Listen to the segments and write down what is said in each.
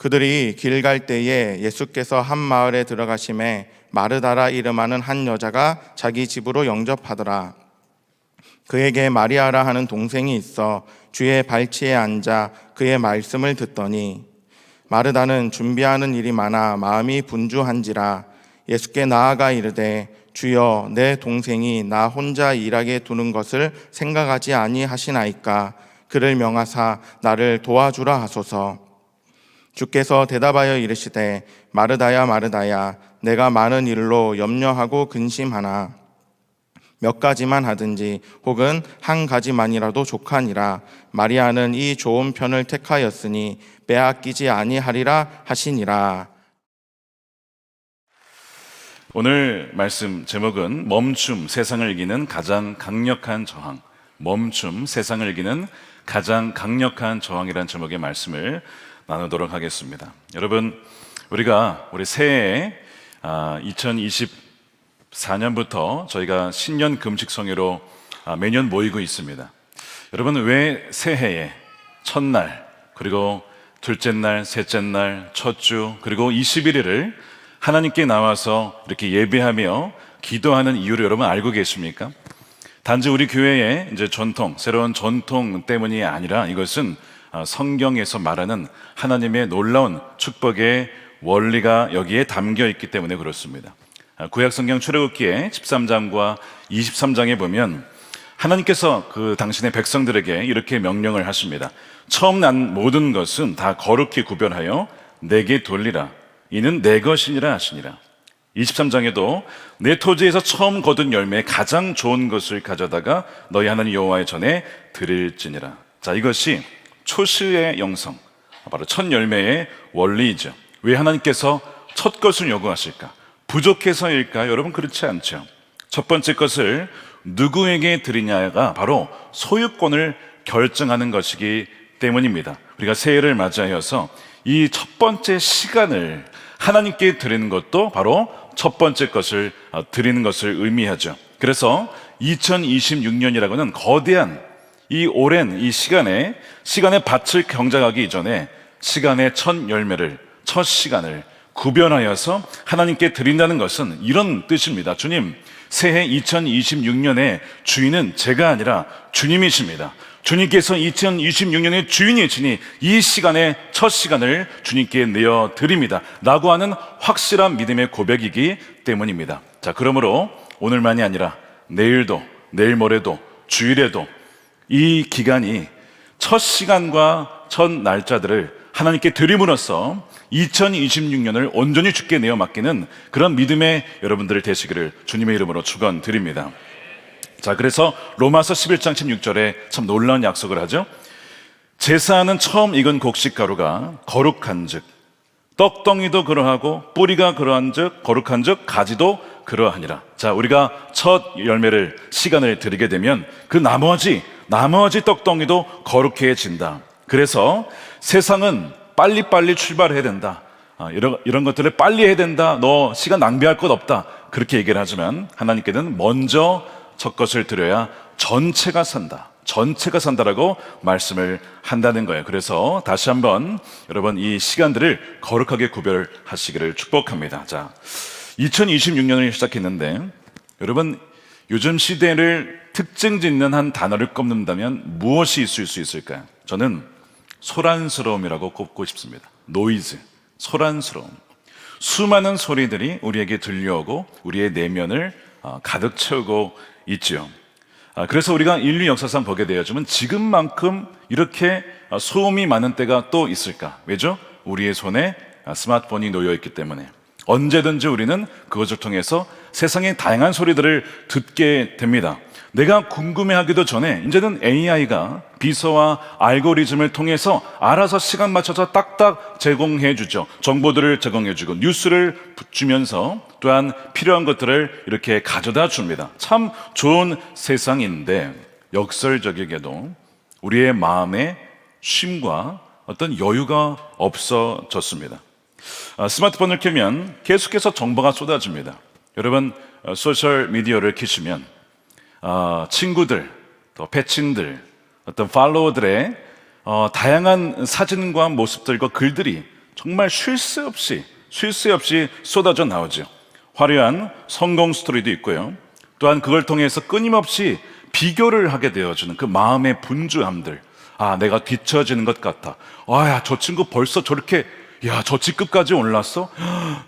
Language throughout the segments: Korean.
그들이 길 갈 때에 예수께서 한 마을에 들어가심에 마르다라 이름하는 한 여자가 자기 집으로 영접하더라. 그에게 마리아라 하는 동생이 있어 주의 발치에 앉아 그의 말씀을 듣더니 마르다는 준비하는 일이 많아 마음이 분주한지라 예수께 나아가 이르되 주여, 내 동생이 나 혼자 일하게 두는 것을 생각하지 아니하시나이까. 그를 명하사 나를 도와주라 하소서. 주께서 대답하여 이르시되 마르다야 마르다야, 내가 많은 일로 염려하고 근심하나 몇 가지만 하든지 혹은 한 가지만이라도 족하니라. 마리아는 이 좋은 편을 택하였으니 빼앗기지 아니하리라 하시니라. 오늘 말씀 제목은 멈춤, 세상을 이기는 가장 강력한 저항. 멈춤, 세상을 이기는 가장 강력한 저항이라는 제목의 말씀을 나누도록 하겠습니다. 여러분, 우리가 우리 새해에 2024년부터 저희가 신년 금식성회로 매년 모이고 있습니다. 여러분, 왜 새해에 첫날, 그리고 둘째 날, 셋째 날, 첫 주, 그리고 21일을 하나님께 나와서 이렇게 예배하며 기도하는 이유를 여러분 알고 계십니까? 단지 우리 교회의 이제 새로운 전통 때문이 아니라 이것은 성경에서 말하는 하나님의 놀라운 축복의 원리가 여기에 담겨 있기 때문에 그렇습니다. 구약성경 출애굽기의 13장과 23장에 보면 하나님께서 그 당신의 백성들에게 이렇게 명령을 하십니다. 처음 난 모든 것은 다 거룩히 구별하여 내게 돌리라. 이는 내 것이니라 하시니라. 23장에도 내 토지에서 처음 거둔 열매에 가장 좋은 것을 가져다가 너희 하나님 여호와의 전에 드릴지니라. 자, 이것이 초시의 영성, 바로 첫 열매의 원리이죠. 왜 하나님께서 첫 것을 요구하실까? 부족해서일까? 여러분, 그렇지 않죠. 첫 번째 것을 누구에게 드리냐가 바로 소유권을 결정하는 것이기 때문입니다. 우리가 새해를 맞이하여서 이 첫 번째 시간을 하나님께 드리는 것도 바로 첫 번째 것을 드리는 것을 의미하죠. 그래서 2026년이라고는 거대한 이 오랜 이 시간에 밭을 경작하기 이전에 시간의 첫 열매를, 첫 시간을 구별하여서 하나님께 드린다는 것은 이런 뜻입니다. 주님, 새해 2026년의 주인은 제가 아니라 주님이십니다. 주님께서 2026년의 주인이시니 이 시간의 첫 시간을 주님께 내어드립니다 라고 하는 확실한 믿음의 고백이기 때문입니다. 자, 그러므로 오늘만이 아니라 내일도, 내일 모레도, 주일에도 이 기간이 첫 시간과 첫 날짜들을 하나님께 드림으로써 2026년을 온전히 주께 내어 맡기는 그런 믿음의 여러분들 되시기를 주님의 이름으로 축원드립니다. 자, 그래서 로마서 11장 16절에 참 놀라운 약속을 하죠. 제사하는 처음 익은 곡식가루가 거룩한즉 떡덩이도 그러하고 뿌리가 그러한즉 거룩한즉 가지도 그러하니라. 자, 우리가 첫 열매를 시간을 드리게 되면 그 나머지 떡덩이도 거룩해진다. 그래서 세상은 빨리빨리 출발해야 된다. 이런 것들을 빨리 해야 된다. 너 시간 낭비할 것 없다. 그렇게 얘기를 하지만 하나님께는 먼저 첫 것을 드려야 전체가 산다라고 말씀을 한다는 거예요. 그래서 다시 한번 여러분 이 시간들을 거룩하게 구별하시기를 축복합니다. 자, 2026년을 시작했는데 여러분, 요즘 시대를 특징 짓는 한 단어를 꼽는다면 무엇이 있을 수 있을까요? 저는 소란스러움이라고 꼽고 싶습니다. 노이즈, 소란스러움. 수많은 소리들이 우리에게 들려오고 우리의 내면을 가득 채우고 있죠. 그래서 우리가 인류 역사상 보게 되어지면 지금만큼 이렇게 소음이 많은 때가 또 있을까? 왜죠? 우리의 손에 스마트폰이 놓여 있기 때문에 언제든지 우리는 그것을 통해서 세상의 다양한 소리들을 듣게 됩니다. 내가 궁금해하기도 전에 이제는 AI가 비서와 알고리즘을 통해서 알아서 시간 맞춰서 딱딱 제공해 주죠. 정보들을 제공해 주고 뉴스를 주면서 또한 필요한 것들을 이렇게 가져다 줍니다. 참 좋은 세상인데 역설적이게도 우리의 마음에 쉼과 어떤 여유가 없어졌습니다. 스마트폰을 켜면 계속해서 정보가 쏟아집니다. 여러분, 소셜 미디어를 켜시면 친구들, 또 패친들, 어떤 팔로워들의 다양한 사진과 모습들과 글들이 정말 쉴 새 없이 쏟아져 나오죠. 화려한 성공 스토리도 있고요. 또한 그걸 통해서 끊임없이 비교를 하게 되어주는 그 마음의 분주함들. 아, 내가 뒤처지는 것 같아. 아, 야, 저 친구 벌써 저렇게, 야, 저 직급까지 올랐어?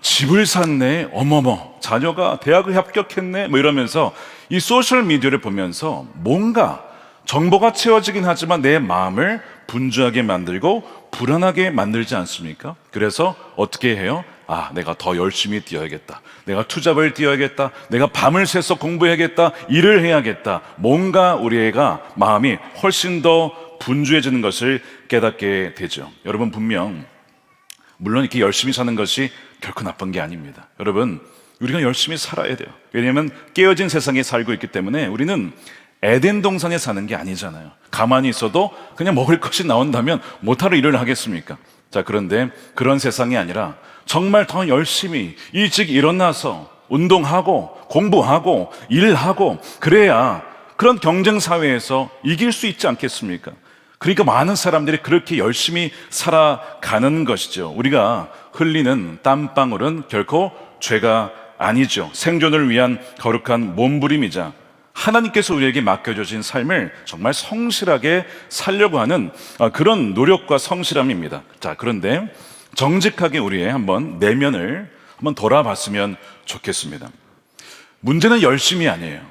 집을 샀네. 어머머, 자녀가 대학을 합격했네. 뭐 이러면서 이 소셜 미디어를 보면서 뭔가 정보가 채워지긴 하지만 내 마음을 분주하게 만들고 불안하게 만들지 않습니까? 그래서 어떻게 해요? 아, 내가 더 열심히 뛰어야겠다. 내가 투잡을 뛰어야겠다. 내가 밤을 새서 공부해야겠다. 일을 해야겠다. 뭔가 우리 애가 마음이 훨씬 더 분주해지는 것을 깨닫게 되죠. 여러분, 물론 이렇게 열심히 사는 것이 결코 나쁜 게 아닙니다. 여러분, 우리가 열심히 살아야 돼요. 왜냐하면 깨어진 세상에 살고 있기 때문에 우리는 에덴 동산에 사는 게 아니잖아요. 가만히 있어도 그냥 먹을 것이 나온다면 못하러 일을 하겠습니까? 자, 그런데 그런 세상이 아니라 정말 더 열심히 일찍 일어나서 운동하고 공부하고 일하고 그래야 그런 경쟁 사회에서 이길 수 있지 않겠습니까? 그러니까 많은 사람들이 그렇게 열심히 살아가는 것이죠. 우리가 흘리는 땀방울은 결코 죄가 아니죠. 생존을 위한 거룩한 몸부림이자 하나님께서 우리에게 맡겨주신 삶을 정말 성실하게 살려고 하는 그런 노력과 성실함입니다. 자, 그런데 정직하게 우리의 내면을 한번 돌아봤으면 좋겠습니다. 문제는 열심이 아니에요.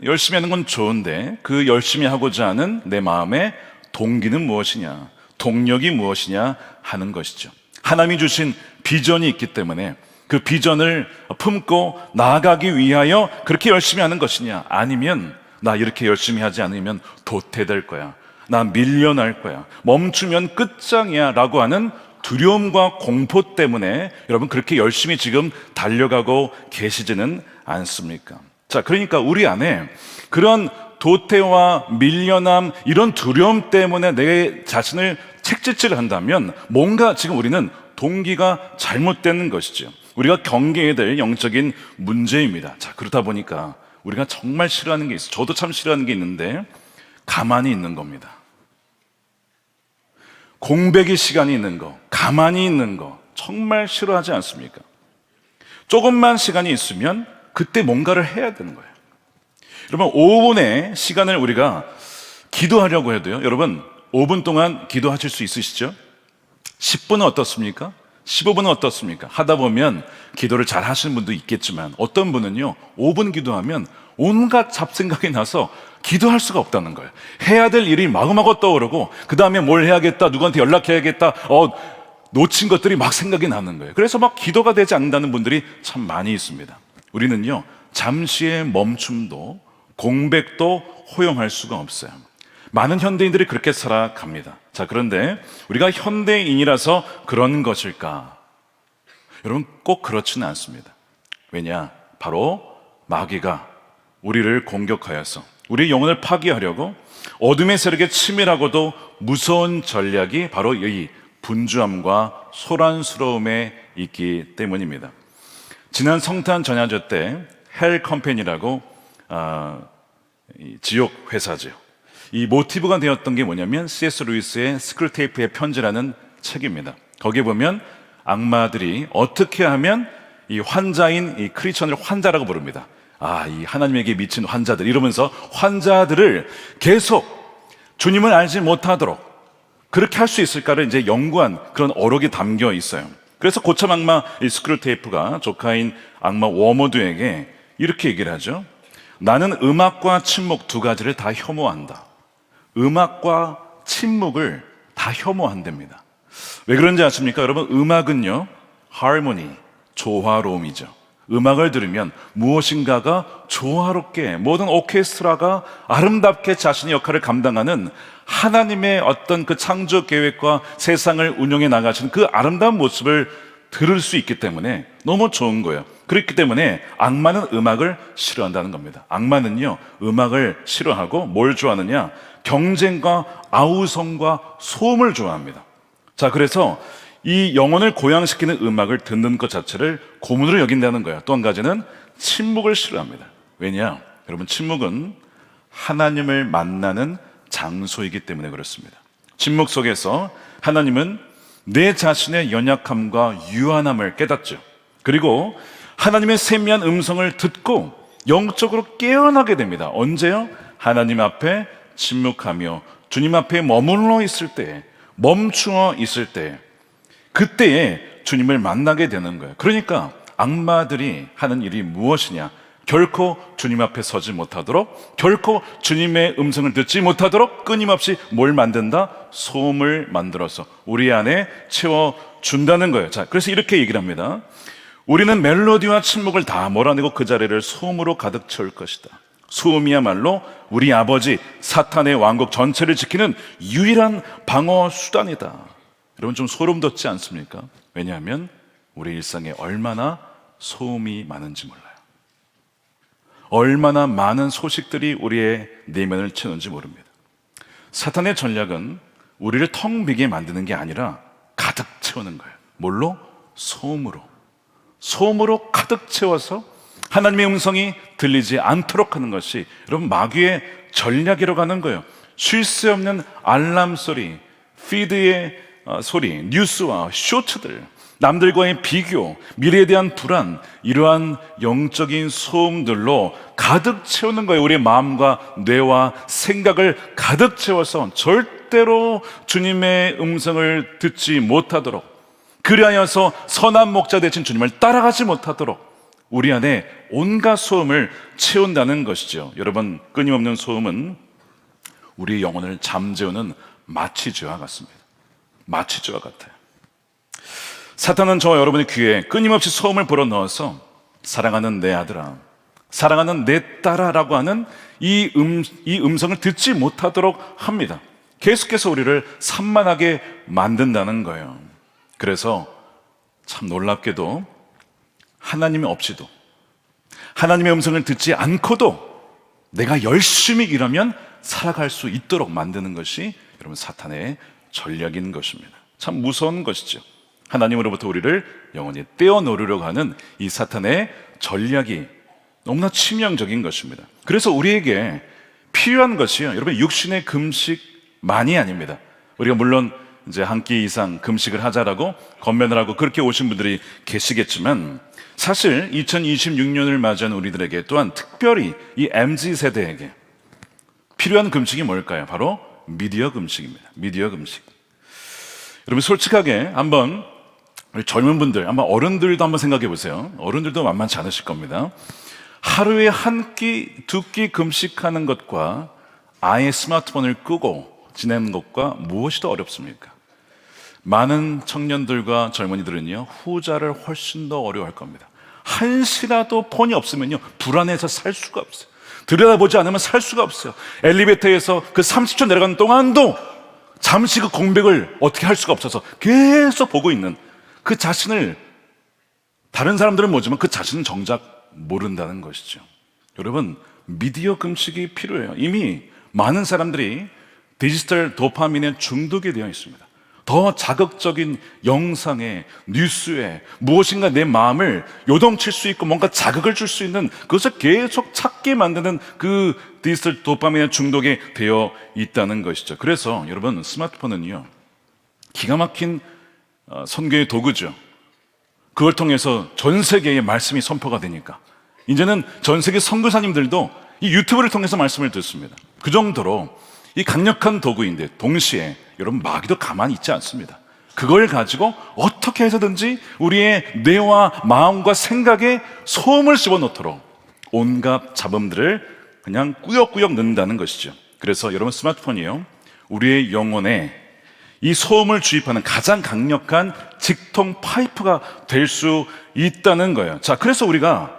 열심히 하는 건 좋은데 그 열심히 하고자 하는 내 마음의 동기는 무엇이냐, 동력이 무엇이냐 하는 것이죠. 하나님이 주신 비전이 있기 때문에 그 비전을 품고 나아가기 위하여 그렇게 열심히 하는 것이냐, 아니면 나 이렇게 열심히 하지 않으면 도태될 거야, 나 밀려날 거야, 멈추면 끝장이야 라고 하는 두려움과 공포 때문에 여러분 그렇게 열심히 지금 달려가고 계시지는 않습니까? 자, 그러니까 우리 안에 그런 도태와 밀려남, 이런 두려움 때문에 내 자신을 책짓질 한다면 뭔가 지금 우리는 동기가 잘못되는 것이죠. 우리가 경계해야 될 영적인 문제입니다. 자, 그러다 보니까 우리가 정말 싫어하는 게 있어요. 저도 참 싫어하는 게 있는데 가만히 있는 겁니다. 공백의 시간이 있는 거, 가만히 있는 거 정말 싫어하지 않습니까? 조금만 시간이 있으면 그때 뭔가를 해야 되는 거예요. 여러분, 5분의 시간을 우리가 기도하려고 해도요, 여러분 5분 동안 기도하실 수 있으시죠? 10분은 어떻습니까? 15분은 어떻습니까? 하다 보면 기도를 잘 하시는 분도 있겠지만 어떤 분은요 5분 기도하면 온갖 잡생각이 나서 기도할 수가 없다는 거예요. 해야 될 일이 마구마구 떠오르고 그 다음에 뭘 해야겠다, 누구한테 연락해야겠다, 놓친 것들이 막 생각이 나는 거예요. 그래서 막 기도가 되지 않는다는 분들이 참 많이 있습니다. 우리는요 잠시의 멈춤도 공백도 허용할 수가 없어요. 많은 현대인들이 그렇게 살아갑니다. 자, 그런데 우리가 현대인이라서 그런 것일까? 여러분, 꼭 그렇지는 않습니다. 왜냐? 바로 마귀가 우리를 공격하여서 우리 영혼을 파괴하려고 어둠의 세력에 치밀하고도 무서운 전략이 바로 이 분주함과 소란스러움에 있기 때문입니다. 지난 성탄 전야제 때 헬 컴퍼니라고 지옥 회사죠. 이 모티브가 되었던 게 뭐냐면 C.S. 루이스의 스크루테이프의 편지라는 책입니다. 거기에 보면 악마들이 어떻게 하면 이 환자인 이 크리스천을 환자라고 부릅니다. 이 하나님에게 미친 환자들 이러면서 환자들을 계속 주님을 알지 못하도록 그렇게 할 수 있을까를 이제 연구한 그런 어록이 담겨 있어요. 그래서 고참 악마 이 스크루테이프가 조카인 악마 워머드에게 이렇게 얘기를 하죠. 나는 음악과 침묵 두 가지를 다 혐오한다. 음악과 침묵을 다 혐오한답니다. 왜 그런지 아십니까? 여러분, 음악은요 하모니, 조화로움이죠. 음악을 들으면 무엇인가가 조화롭게, 모든 오케스트라가 아름답게 자신의 역할을 감당하는 하나님의 어떤 그 창조 계획과 세상을 운영해 나가시는 그 아름다운 모습을 들을 수 있기 때문에 너무 좋은 거예요. 그렇기 때문에 악마는 음악을 싫어한다는 겁니다. 악마는요 음악을 싫어하고 뭘 좋아하느냐? 경쟁과 아우성과 소음을 좋아합니다. 자, 그래서 이 영혼을 고양시키는 음악을 듣는 것 자체를 고문으로 여긴다는 거예요. 또 한 가지는 침묵을 싫어합니다. 왜냐? 여러분, 침묵은 하나님을 만나는 장소이기 때문에 그렇습니다. 침묵 속에서 하나님은 내 자신의 연약함과 유한함을 깨닫죠. 그리고 하나님의 세미한 음성을 듣고 영적으로 깨어나게 됩니다. 언제요? 하나님 앞에 침묵하며 주님 앞에 머물러 있을 때, 멈추어 있을 때, 그때에 주님을 만나게 되는 거예요. 그러니까 악마들이 하는 일이 무엇이냐? 결코 주님 앞에 서지 못하도록, 결코 주님의 음성을 듣지 못하도록 끊임없이 뭘 만든다? 소음을 만들어서 우리 안에 채워준다는 거예요. 자, 그래서 이렇게 얘기를 합니다. 우리는 멜로디와 침묵을 다 몰아내고 그 자리를 소음으로 가득 채울 것이다. 소음이야말로 우리 아버지 사탄의 왕국 전체를 지키는 유일한 방어 수단이다. 여러분 좀 소름 돋지 않습니까? 왜냐하면 우리 일상에 얼마나 소음이 많은지 몰라요. 얼마나 많은 소식들이 우리의 내면을 채우는지 모릅니다. 사탄의 전략은 우리를 텅 비게 만드는 게 아니라 가득 채우는 거예요. 뭘로? 소음으로. 소음으로 가득 채워서 하나님의 음성이 들리지 않도록 하는 것이 여러분 마귀의 전략이라고 하는 거예요. 쉴 새 없는 알람 소리, 피드의 소리, 뉴스와 쇼츠들, 남들과의 비교, 미래에 대한 불안, 이러한 영적인 소음들로 가득 채우는 거예요. 우리의 마음과 뇌와 생각을 가득 채워서 절대로 주님의 음성을 듣지 못하도록, 그리하여서 선한 목자 되신 주님을 따라가지 못하도록 우리 안에 온갖 소음을 채운다는 것이죠. 여러분, 끊임없는 소음은 우리 영혼을 잠재우는 마취제와 같습니다. 마취제와 같아요. 사탄은 저와 여러분의 귀에 끊임없이 소음을 불어넣어서 사랑하는 내 아들아, 사랑하는 내 딸아라고 하는 이 음성을 듣지 못하도록 합니다. 계속해서 우리를 산만하게 만든다는 거예요. 그래서 참 놀랍게도 하나님이 없이도, 하나님의 음성을 듣지 않고도 내가 열심히 일하면 살아갈 수 있도록 만드는 것이 여러분 사탄의 전략인 것입니다. 참 무서운 것이죠. 하나님으로부터 우리를 영원히 떼어놓으려고 하는 이 사탄의 전략이 너무나 치명적인 것입니다. 그래서 우리에게 필요한 것이요, 여러분 육신의 금식만이 아닙니다. 우리가 물론 이제 한 끼 이상 금식을 하자라고 권면을 하고 그렇게 오신 분들이 계시겠지만, 사실 2026년을 맞이한 우리들에게 또한 특별히 이 MZ세대에게 필요한 금식이 뭘까요? 바로 미디어 금식입니다. 미디어 금식. 여러분 솔직하게 한번 우리 젊은 분들, 아마 어른들도 한번 생각해 보세요. 어른들도 만만치 않으실 겁니다. 하루에 한 끼, 두 끼 금식하는 것과 아예 스마트폰을 끄고 지내는 것과 무엇이 더 어렵습니까? 많은 청년들과 젊은이들은요, 후자를 훨씬 더 어려워할 겁니다. 한시라도 폰이 없으면요, 불안해서 살 수가 없어요. 들여다보지 않으면 살 수가 없어요. 엘리베이터에서 그 30초 내려가는 동안도 잠시 그 공백을 어떻게 할 수가 없어서 계속 보고 있는 그 자신을, 다른 사람들은 모르지만 그 자신은 정작 모른다는 것이죠. 여러분, 미디어 금식이 필요해요. 이미 많은 사람들이 디지털 도파민에 중독이 되어 있습니다. 더 자극적인 영상에, 뉴스에 무엇인가 내 마음을 요동칠 수 있고 뭔가 자극을 줄 수 있는 그것을 계속 찾게 만드는 그 디지털 도파민의 중독에 되어 있다는 것이죠. 그래서 여러분, 스마트폰은요, 기가 막힌 선교의 도구죠. 그걸 통해서 전 세계에 말씀이 선포가 되니까 이제는 전 세계 선교사님들도 이 유튜브를 통해서 말씀을 듣습니다. 그 정도로 이 강력한 도구인데 동시에 여러분 마귀도 가만히 있지 않습니다. 그걸 가지고 어떻게 해서든지 우리의 뇌와 마음과 생각에 소음을 집어넣도록 온갖 잡음들을 그냥 꾸역꾸역 넣는다는 것이죠. 그래서 여러분 스마트폰이요, 우리의 영혼에 이 소음을 주입하는 가장 강력한 직통 파이프가 될 수 있다는 거예요. 자, 그래서 우리가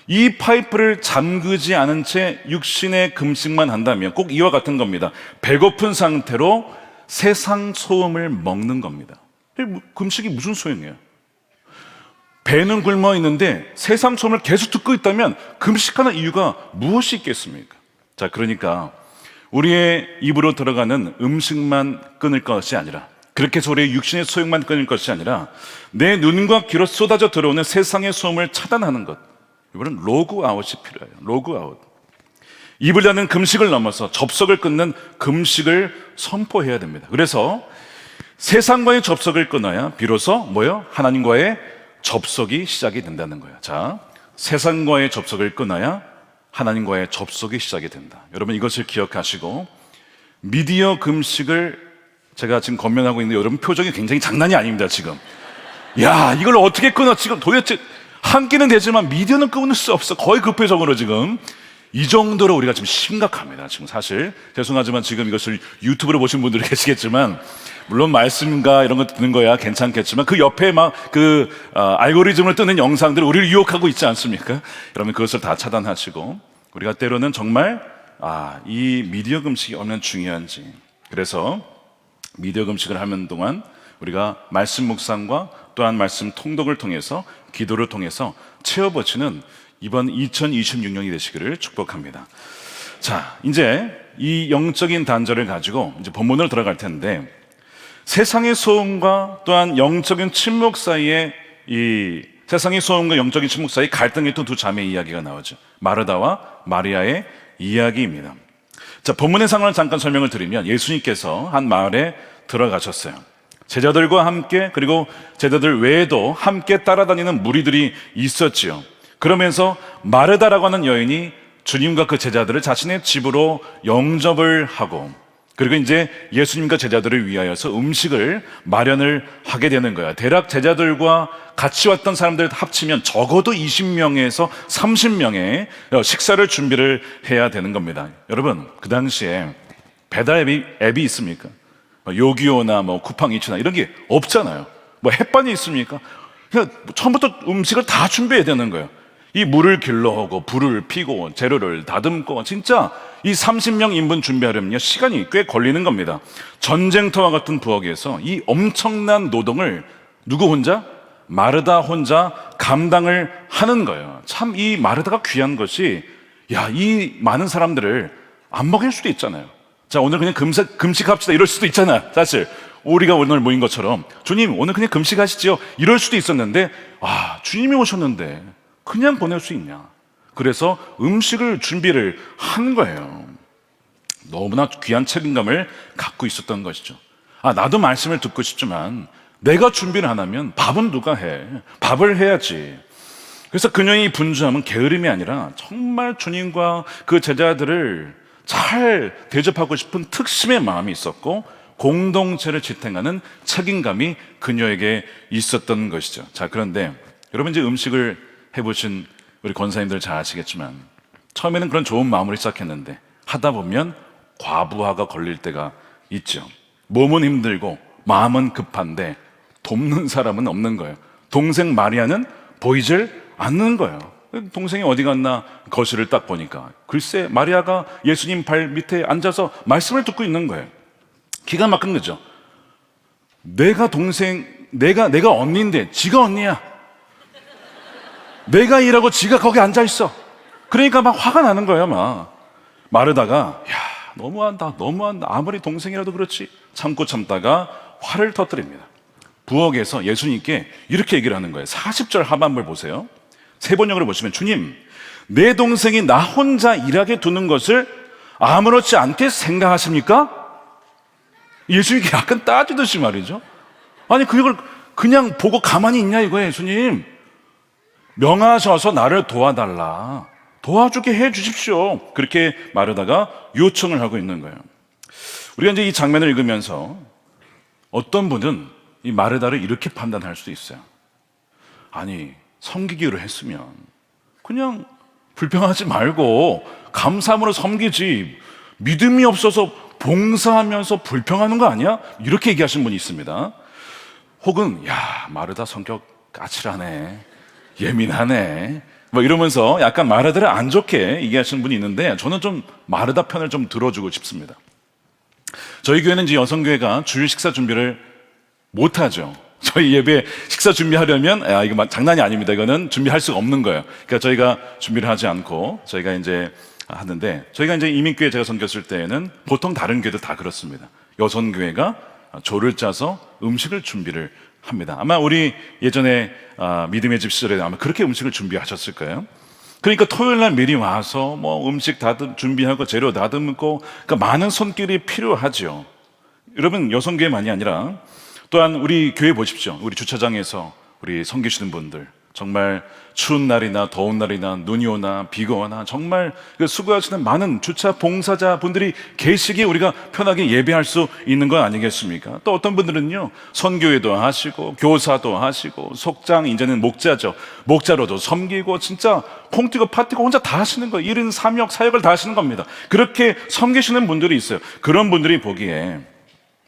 이 파이프를 잠그지 않은 채 육신의 금식만 한다면 꼭 이와 같은 겁니다. 배고픈 상태로 세상 소음을 먹는 겁니다. 금식이 무슨 소용이에요? 배는 굶어 있는데 세상 소음을 계속 듣고 있다면 금식하는 이유가 무엇이 있겠습니까? 자, 그러니까 우리의 입으로 들어가는 음식만 끊을 것이 아니라, 그렇게 해서 우리의 육신의 소용만 끊을 것이 아니라 내 눈과 귀로 쏟아져 들어오는 세상의 소음을 차단하는 것, 이번엔 로그아웃이 필요해요. 로그아웃. 입을 닫는 금식을 넘어서 접속을 끊는 금식을 선포해야 됩니다. 그래서 세상과의 접속을 끊어야 비로소 뭐요? 하나님과의 접속이 시작이 된다는 거예요. 자, 세상과의 접속을 끊어야 하나님과의 접속이 시작이 된다. 여러분 이것을 기억하시고, 미디어 금식을 제가 지금 권면하고 있는데 여러분 표정이 굉장히 장난이 아닙니다. 지금 야, 이걸 어떻게 끊어? 지금 도대체 한 끼는 되지만 미디어는 끊을 수 없어. 거의 그 표정으로 지금 이 정도로 우리가 지금 심각합니다. 지금 사실 죄송하지만 지금 이것을 유튜브로 보신 분들이 계시겠지만, 물론 말씀과 이런 거 듣는 거야 괜찮겠지만 그 옆에 막 그 알고리즘을 뜨는 영상들이 우리를 유혹하고 있지 않습니까? 여러분 그것을 다 차단하시고, 우리가 때로는 정말 이 미디어 금식이 얼마나 중요한지, 그래서 미디어 금식을 하는 동안 우리가 말씀 묵상과 또한 말씀 통독을 통해서, 기도를 통해서 채워보시는 이번 2026년이 되시기를 축복합니다. 자, 이제 이 영적인 단절을 가지고 이제 본문으로 들어갈 텐데, 세상의 소음과 또한 영적인 침묵 사이에, 이 세상의 소음과 영적인 침묵 사이에 갈등이 또 두 자매 이야기가 나오죠. 마르다와 마리아의 이야기입니다. 자, 본문의 상황을 잠깐 설명을 드리면, 예수님께서 한 마을에 들어가셨어요. 제자들과 함께, 그리고 제자들 외에도 함께 따라다니는 무리들이 있었지요. 그러면서 마르다라고 하는 여인이 주님과 그 제자들을 자신의 집으로 영접을 하고, 그리고 이제 예수님과 제자들을 위하여서 음식을 마련을 하게 되는 거야. 대략 제자들과 같이 왔던 사람들 합치면 적어도 20명에서 30명의 식사를 준비를 해야 되는 겁니다. 여러분, 그 당시에 배달 앱이 있습니까? 요기요나 뭐 쿠팡이츠나 이런 게 없잖아요. 뭐 햇반이 있습니까? 그냥 처음부터 음식을 다 준비해야 되는 거예요. 이 물을 길러오고 불을 피고 재료를 다듬고, 진짜 이 30명 인분 준비하려면요 시간이 꽤 걸리는 겁니다. 전쟁터와 같은 부엌에서 이 엄청난 노동을 누구 혼자? 마르다 혼자 감당을 하는 거예요. 참 이 마르다가 귀한 것이, 이 많은 사람들을 안 먹일 수도 있잖아요. 자, 오늘 그냥 금식합시다 이럴 수도 있잖아요. 사실 우리가 오늘 모인 것처럼 주님 오늘 그냥 금식하시죠 이럴 수도 있었는데, 주님이 오셨는데 그냥 보낼 수 있냐? 그래서 음식을 준비를 한 거예요. 너무나 귀한 책임감을 갖고 있었던 것이죠. 나도 말씀을 듣고 싶지만 내가 준비를 안 하면 밥은 누가 해? 밥을 해야지. 그래서 그녀의 분주함은 게으름이 아니라 정말 주님과 그 제자들을 잘 대접하고 싶은 특심의 마음이 있었고, 공동체를 지탱하는 책임감이 그녀에게 있었던 것이죠. 자, 그런데 여러분 이제 음식을 해보신 우리 권사님들 잘 아시겠지만, 처음에는 그런 좋은 마음으로 시작했는데 하다 보면 과부하가 걸릴 때가 있죠. 몸은 힘들고 마음은 급한데 돕는 사람은 없는 거예요. 동생 마리아는 보이질 않는 거예요. 동생이 어디 갔나 거실을 딱 보니까 글쎄 마리아가 예수님 발 밑에 앉아서 말씀을 듣고 있는 거예요. 기가 막힌 거죠. 내가 언니인데 지가 언니야. 내가 일하고 지가 거기 앉아 있어. 그러니까 막 화가 나는 거예요. 막 마르다가 너무한다. 아무리 동생이라도 그렇지. 참고 참다가 화를 터뜨립니다. 부엌에서 예수님께 이렇게 얘기를 하는 거예요. 40절 하반절 보세요. 세 번역으로 보시면, 주님, 내 동생이 나 혼자 일하게 두는 것을 아무렇지 않게 생각하십니까? 예수님께 약간 따지듯이 말이죠. 아니 그걸 그냥 보고 가만히 있냐 이거예요. 예수님, 명하셔서 나를 도와달라, 도와주게 해 주십시오. 그렇게 마르다가 요청을 하고 있는 거예요. 우리가 이제 이 장면을 읽으면서 어떤 분은 이 마르다를 이렇게 판단할 수도 있어요. 아니 섬기기로 했으면 그냥 불평하지 말고 감사함으로 섬기지, 믿음이 없어서 봉사하면서 불평하는 거 아니야? 이렇게 얘기하시는 분이 있습니다. 혹은 마르다 성격 까칠하네, 예민하네, 뭐 이러면서 약간 마르다를 안 좋게 얘기하시는 분이 있는데, 저는 좀 마르다 편을 좀 들어주고 싶습니다. 저희 교회는 이제 여성교회가 주일 식사 준비를 못하죠. 저희 예배 식사 준비하려면 이거 장난이 아닙니다. 이거는 준비할 수가 없는 거예요. 그러니까 저희가 준비를 하지 않고 저희가 이제 하는데, 저희가 이제 이민교회 제가 섬겼을 때에는 보통 다른 교회도 다 그렇습니다. 여성교회가 조를 짜서 음식을 준비를 합니다. 아마 우리 예전에 믿음의 집 시절에 아마 그렇게 음식을 준비하셨을 거예요. 그러니까 토요일 날 미리 와서 뭐 음식 준비하고 재료 다듬고, 그러니까 많은 손길이 필요하죠. 여러분 여성교회만이 아니라 또한 우리 교회 보십시오. 우리 주차장에서 우리 섬기시는 분들, 정말 추운 날이나 더운 날이나 눈이 오나 비가 오나 정말 수고하시는 많은 주차 봉사자 분들이 계시기에 우리가 편하게 예배할 수 있는 건 아니겠습니까? 또 어떤 분들은요, 선교회도 하시고 교사도 하시고 속장, 이제는 목자죠. 목자로도 섬기고 진짜 콩 뛰고 팥 뛰고 혼자 다 하시는 거예요. 일은 사역을 다 하시는 겁니다. 그렇게 섬기시는 분들이 있어요. 그런 분들이 보기에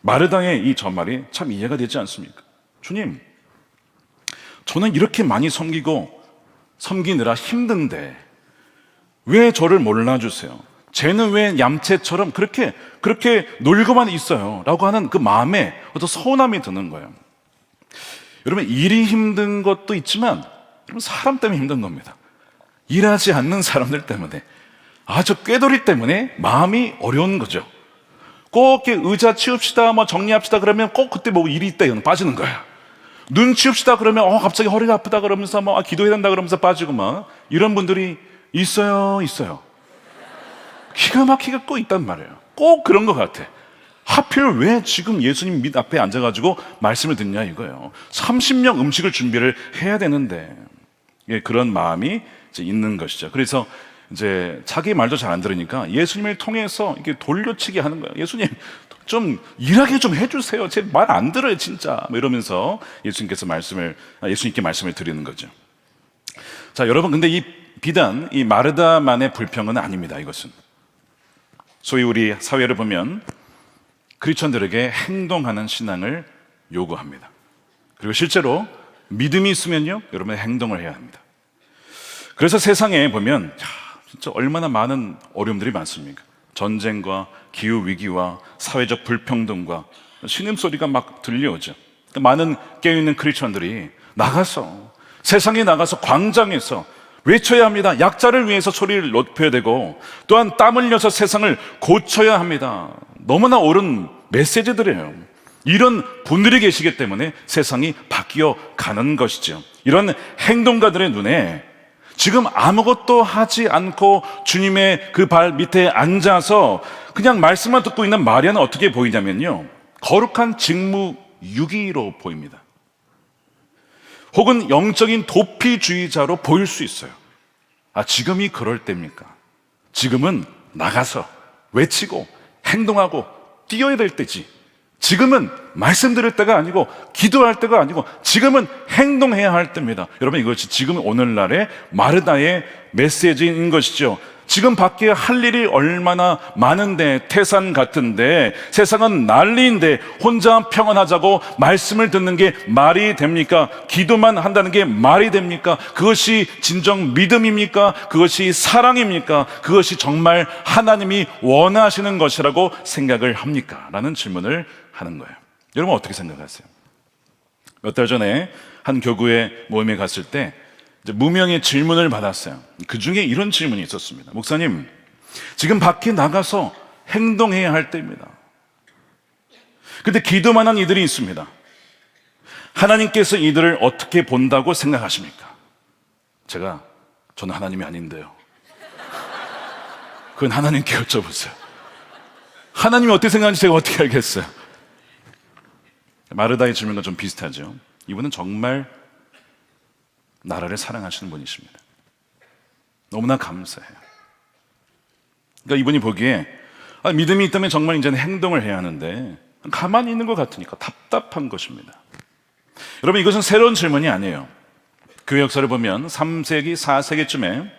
마르다의 이 전말이 참 이해가 되지 않습니까? 주님, 저는 이렇게 많이 섬기느라 힘든데 왜 저를 몰라주세요? 쟤는 왜 얌체처럼 그렇게 놀고만 있어요? 라고 하는 그 마음에 어떤 서운함이 드는 거예요. 여러분, 일이 힘든 것도 있지만 여러분, 사람 때문에 힘든 겁니다. 일하지 않는 사람들 때문에, 저 꾀돌이 때문에 마음이 어려운 거죠. 꼭 이렇게 의자 치웁시다, 정리합시다 그러면 꼭 그때 일이 있다 이거는 빠지는 거야. 눈 치웁시다 그러면 갑자기 허리가 아프다 그러면서 기도해야 된다 그러면서 빠지고 이런 분들이 있어요. 기가 막히게 꼭 있단 말이에요. 꼭 그런 것 같아. 하필 왜 지금 예수님 밑 앞에 앉아가지고 말씀을 듣냐 이거예요. 30명 음식을 준비를 해야 되는데 그런 마음이 이제 있는 것이죠. 그래서 이제 자기 말도 잘 안 들으니까 예수님을 통해서 이렇게 돌려치기 하는 거예요. 예수님 좀 일하게 좀 해주세요. 제 말 안 들어요 진짜. 이러면서 예수님께 말씀을 드리는 거죠. 자, 여러분, 근데 비단 이 마르다만의 불평은 아닙니다. 이것은 소위 우리 사회를 보면 크리스천들에게 행동하는 신앙을 요구합니다. 그리고 실제로 믿음이 있으면요, 여러분 행동을 해야 합니다. 그래서 세상에 보면 진짜 얼마나 많은 어려움들이 많습니까? 전쟁과 기후위기와 사회적 불평등과 신음소리가 막 들려오죠. 많은 깨어있는 크리스천들이 세상에 나가서 광장에서 외쳐야 합니다. 약자를 위해서 소리를 높여야 되고 또한 땀 흘려서 세상을 고쳐야 합니다. 너무나 옳은 메시지들이에요. 이런 분들이 계시기 때문에 세상이 바뀌어 가는 것이죠. 이런 행동가들의 눈에 지금 아무것도 하지 않고 주님의 그 발 밑에 앉아서 그냥 말씀만 듣고 있는 마리아는 어떻게 보이냐면요, 거룩한 직무유기로 보입니다. 혹은 영적인 도피주의자로 보일 수 있어요. 지금이 그럴 때입니까? 지금은 나가서 외치고 행동하고 뛰어야 될 때지. 지금은 말씀 들을 때가 아니고 기도할 때가 아니고 지금은 행동해야 할 때입니다. 여러분, 이것이 지금 오늘날의 마르다의 메시지인 것이죠. 지금 밖에 할 일이 얼마나 많은데, 태산 같은데, 세상은 난리인데 혼자 평안하자고 말씀을 듣는 게 말이 됩니까? 기도만 한다는 게 말이 됩니까? 그것이 진정 믿음입니까? 그것이 사랑입니까? 그것이 정말 하나님이 원하시는 것이라고 생각을 합니까? 라는 질문을 하는 거예요. 여러분, 어떻게 생각하세요? 몇 달 전에 한 교구의 모임에 갔을 때 이제 무명의 질문을 받았어요. 그 중에 이런 질문이 있었습니다. 목사님, 지금 밖에 나가서 행동해야 할 때입니다. 근데 기도만 한 이들이 있습니다. 하나님께서 이들을 어떻게 본다고 생각하십니까? 저는 하나님이 아닌데요. 그건 하나님께 여쭤보세요. 하나님이 어떻게 생각하는지 제가 어떻게 알겠어요? 마르다의 질문과 좀 비슷하죠. 이분은 정말 나라를 사랑하시는 분이십니다. 너무나 감사해요. 그러니까 이분이 보기에 믿음이 있다면 정말 이제는 행동을 해야 하는데 가만히 있는 것 같으니까 답답한 것입니다. 여러분, 이것은 새로운 질문이 아니에요. 교회 역사를 보면 3세기, 4세기쯤에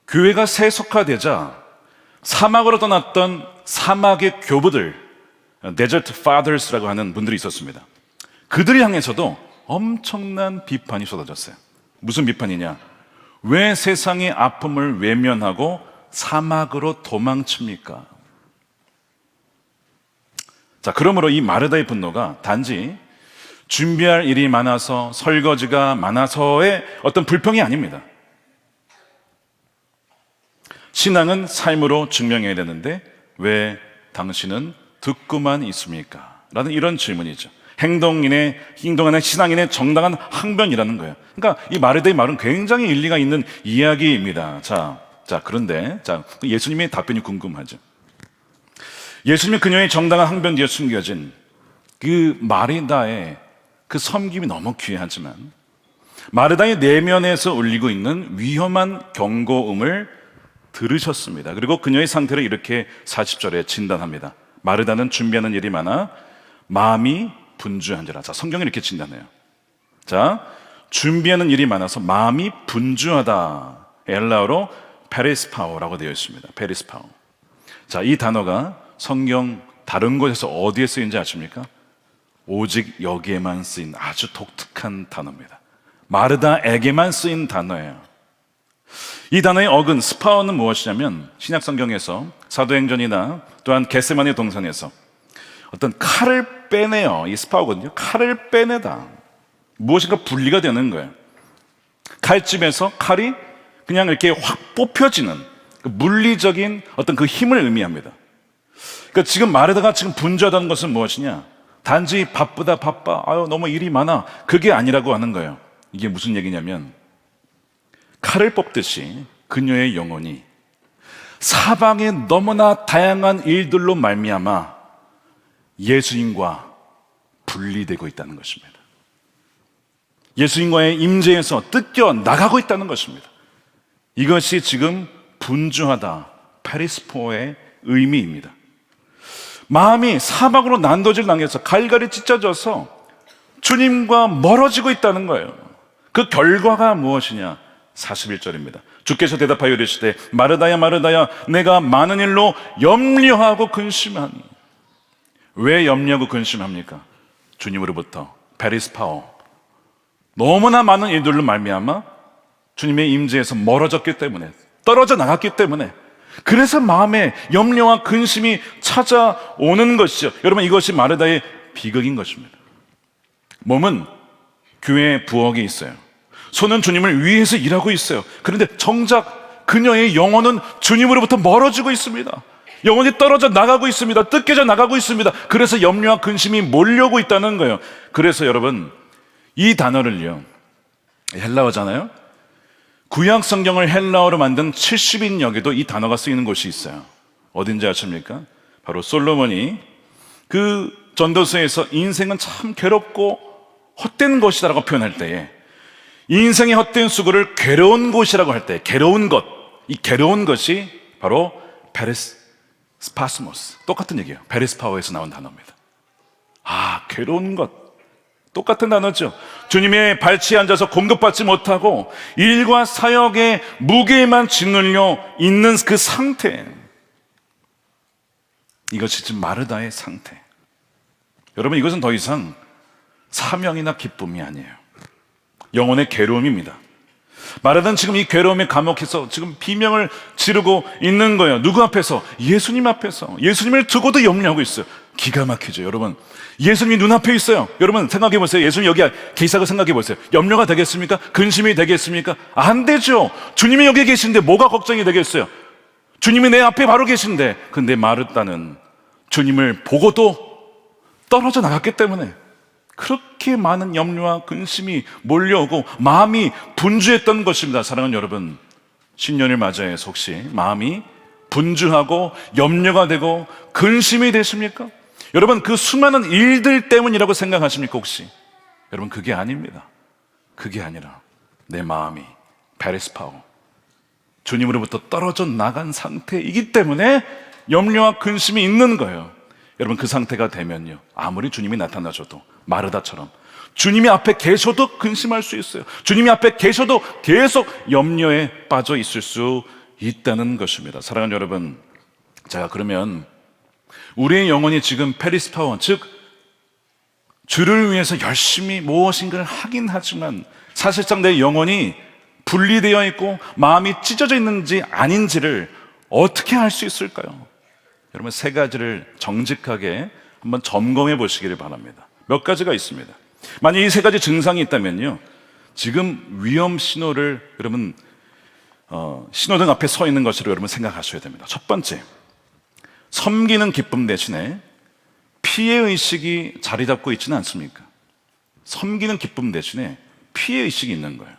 교회가 세속화되자 사막으로 떠났던 사막의 교부들, Desert Fathers라고 하는 분들이 있었습니다. 그들을 향해서도 엄청난 비판이 쏟아졌어요. 무슨 비판이냐? 왜 세상의 아픔을 외면하고 사막으로 도망칩니까? 자, 그러므로 이 마르다의 분노가 단지 준비할 일이 많아서, 설거지가 많아서의 어떤 불평이 아닙니다. 신앙은 삶으로 증명해야 되는데 왜 당신은 듣고만 있습니까? 라는 이런 질문이죠. 행동하는 신앙인의 정당한 항변이라는 거예요. 그러니까 이 마르다의 말은 굉장히 일리가 있는 이야기입니다. 그런데 예수님의 답변이 궁금하죠. 예수님이 그녀의 정당한 항변 뒤에 숨겨진 그 마르다의 그 섬김이 너무 귀하지만 마르다의 내면에서 울리고 있는 위험한 경고음을 들으셨습니다. 그리고 그녀의 상태를 이렇게 40절에 진단합니다. 마르다는 준비하는 일이 많아 마음이 분주한지라. 자, 성경이 이렇게 진단해요. 자, 준비하는 일이 많아서 마음이 분주하다. 헬라어로 페리스파오라고 되어 있습니다. 페리스파오. 자, 이 단어가 성경 다른 곳에서 어디에 쓰인지 아십니까? 오직 여기에만 쓰인 아주 독특한 단어입니다. 마르다에게만 쓰인 단어예요. 이 단어의 어근 스파오는 무엇이냐면 신약 성경에서 사도행전이나 또한 겟세마네 동산에서 어떤 칼을 빼내요. 이 스파오거든요. 칼을 빼내다. 무엇인가 분리가 되는 거예요. 칼집에서 칼이 그냥 이렇게 확 뽑혀지는 그 물리적인 어떤 그 힘을 의미합니다. 그러니까 지금 마르다가 지금 분주하다는 것은 무엇이냐? 단지 바쁘다, 바빠, 아유 너무 일이 많아, 그게 아니라고 하는 거예요. 이게 무슨 얘기냐면 칼을 뽑듯이 그녀의 영혼이 사방의 너무나 다양한 일들로 말미암아 예수님과 분리되고 있다는 것입니다. 예수님과의 임재에서 뜯겨 나가고 있다는 것입니다. 이것이 지금 분주하다, 페리스포의 의미입니다. 마음이 사방으로 난도질 당해서 갈갈이 찢어져서 주님과 멀어지고 있다는 거예요. 그 결과가 무엇이냐? 41절입니다. 주께서 대답하여 이르시되 마르다야 마르다야 내가 많은 일로 염려하고 근심하니. 왜 염려하고 근심합니까? 주님으로부터 페리스파오, 너무나 많은 일들로 말미암아 주님의 임재에서 멀어졌기 때문에, 떨어져 나갔기 때문에, 그래서 마음에 염려와 근심이 찾아오는 것이죠. 여러분, 이것이 마르다의 비극인 것입니다. 몸은 교회에 부엌에 있어요. 손은 주님을 위해서 일하고 있어요. 그런데 정작 그녀의 영혼은 주님으로부터 멀어지고 있습니다. 영혼이 떨어져 나가고 있습니다. 뜯겨져 나가고 있습니다. 그래서 염려와 근심이 몰려오고 있다는 거예요. 그래서 여러분, 이 단어를요, 헬라어잖아요. 구약 성경을 헬라어로 만든 70인역에도 이 단어가 쓰이는 곳이 있어요. 어딘지 아십니까? 바로 솔로몬이 그 전도서에서 인생은 참 괴롭고 헛된 것이다라고 표현할 때에, 인생의 헛된 수고를 괴로운 곳이라고 할 때, 괴로운 것, 이 괴로운 것이 바로 페레스파스모스, 똑같은 얘기예요. 페레스파오에서 나온 단어입니다. 아, 괴로운 것, 똑같은 단어죠. 주님의 발치에 앉아서 공급받지 못하고 일과 사역의 무게에만 짓눌려 있는 그 상태, 이것이 지금 마르다의 상태. 여러분, 이것은 더 이상 사명이나 기쁨이 아니에요. 영혼의 괴로움입니다. 마르다는 지금 이 괴로움에 감옥해서 지금 비명을 지르고 있는 거예요. 누구 앞에서? 예수님 앞에서. 예수님을 두고도 염려하고 있어요. 기가 막히죠. 여러분, 예수님이 눈앞에 있어요. 여러분 생각해 보세요. 예수님 여기 계시다고 생각해 보세요. 염려가 되겠습니까? 근심이 되겠습니까? 안 되죠. 주님이 여기 계신데 뭐가 걱정이 되겠어요? 주님이 내 앞에 바로 계신데, 근데 마르다는 주님을 보고도 떨어져 나갔기 때문에 그렇게 많은 염려와 근심이 몰려오고 마음이 분주했던 것입니다. 사랑하는 여러분, 신년을 맞이해서 혹시 마음이 분주하고 염려가 되고 근심이 되십니까? 여러분, 그 수많은 일들 때문이라고 생각하십니까 혹시? 여러분, 그게 아닙니다. 그게 아니라 내 마음이 페리스파오, 주님으로부터 떨어져 나간 상태이기 때문에 염려와 근심이 있는 거예요. 여러분, 그 상태가 되면요, 아무리 주님이 나타나셔도 마르다처럼 주님이 앞에 계셔도 근심할 수 있어요. 주님이 앞에 계셔도 계속 염려에 빠져 있을 수 있다는 것입니다. 사랑하는 여러분, 자, 그러면 우리의 영혼이 지금 페리스파원, 즉 주를 위해서 열심히 무엇인가를 하긴 하지만 사실상 내 영혼이 분리되어 있고 마음이 찢어져 있는지 아닌지를 어떻게 알 수 있을까요? 여러분, 세 가지를 정직하게 한번 점검해 보시기를 바랍니다. 몇 가지가 있습니다. 만약 이 세 가지 증상이 있다면요, 지금 위험 신호를 여러분 신호등 앞에 서 있는 것으로 여러분 생각하셔야 됩니다. 첫 번째, 섬기는 기쁨 대신에 피해의식이 자리 잡고 있지는 않습니까? 섬기는 기쁨 대신에 피해의식이 있는 거예요.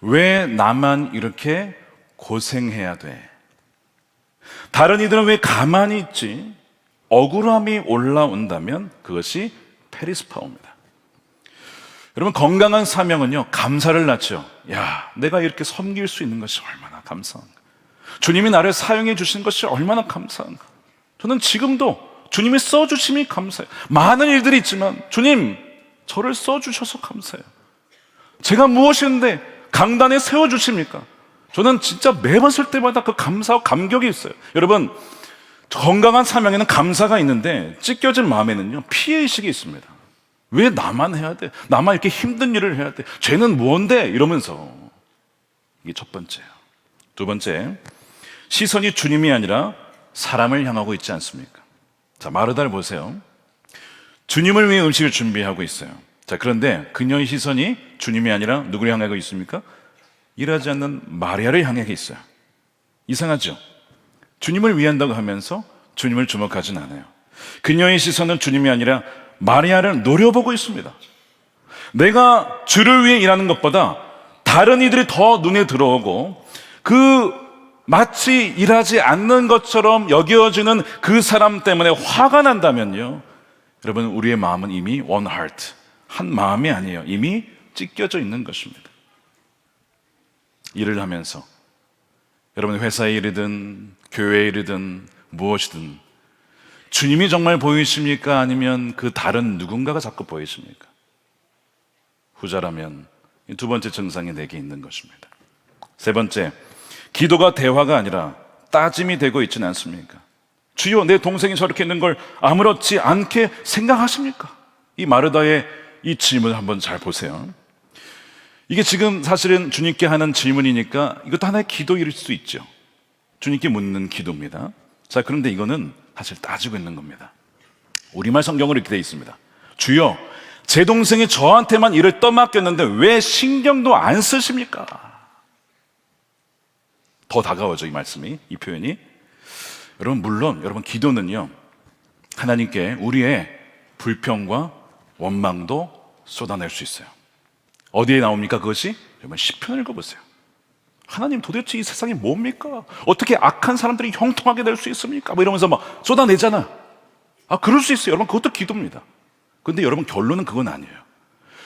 왜 나만 이렇게 고생해야 돼? 다른 이들은 왜 가만히 있지? 억울함이 올라온다면 그것이 페리스파워입니다. 여러분, 건강한 사명은요, 감사를 낳죠. 야, 내가 이렇게 섬길 수 있는 것이 얼마나 감사한가. 주님이 나를 사용해 주신 것이 얼마나 감사한가. 저는 지금도 주님이 써주심이 감사해요. 많은 일들이 있지만 주님, 저를 써주셔서 감사해요. 제가 무엇인데 강단에 세워주십니까? 저는 진짜 매번 쓸 때마다 그 감사와 감격이 있어요. 여러분, 건강한 사명에는 감사가 있는데 찢겨진 마음에는요, 피해의식이 있습니다. 왜 나만 해야 돼? 나만 이렇게 힘든 일을 해야 돼? 죄는 뭔데? 이러면서. 이게 첫 번째예요. 두 번째, 시선이 주님이 아니라 사람을 향하고 있지 않습니까? 자, 마르다를 보세요. 주님을 위해 음식을 준비하고 있어요. 자, 그런데 그녀의 시선이 주님이 아니라 누구를 향하고 있습니까? 일하지 않는 마리아를 향해 있어요. 이상하죠? 주님을 위한다고 하면서 주님을 주목하진 않아요. 그녀의 시선은 주님이 아니라 마리아를 노려보고 있습니다. 내가 주를 위해 일하는 것보다 다른 이들이 더 눈에 들어오고 마치 일하지 않는 것처럼 여겨지는 그 사람 때문에 화가 난다면요, 여러분, 우리의 마음은 이미 one heart, 한 마음이 아니에요. 이미 찢겨져 있는 것입니다. 일을 하면서 여러분, 회사의 일이든 교회의 일이든 무엇이든 주님이 정말 보이십니까? 아니면 그 다른 누군가가 자꾸 보이십니까? 후자라면 이 두 번째 증상이 내게 있는 것입니다. 세 번째, 기도가 대화가 아니라 따짐이 되고 있지는 않습니까? 주여, 내 동생이 저렇게 있는 걸 아무렇지 않게 생각하십니까? 이 마르다의 이 질문을 한번 잘 보세요. 이게 지금 사실은 주님께 하는 질문이니까 이것도 하나의 기도일 수 있죠. 주님께 묻는 기도입니다. 자, 그런데 이거는 사실 따지고 있는 겁니다. 우리말 성경으로 이렇게 되어 있습니다. 주여, 제 동생이 저한테만 일을 떠맡겼는데 왜 신경도 안 쓰십니까? 더 다가오죠, 이 말씀이, 이 표현이. 여러분, 물론 여러분, 기도는요, 하나님께 우리의 불평과 원망도 쏟아낼 수 있어요. 어디에 나옵니까, 그것이? 여러분, 시편을 읽어보세요. 하나님, 도대체 이 세상이 뭡니까? 어떻게 악한 사람들이 형통하게 될 수 있습니까? 뭐 이러면서 막 쏟아내잖아. 그럴 수 있어요. 여러분, 그것도 기도입니다. 근데 여러분, 결론은 그건 아니에요.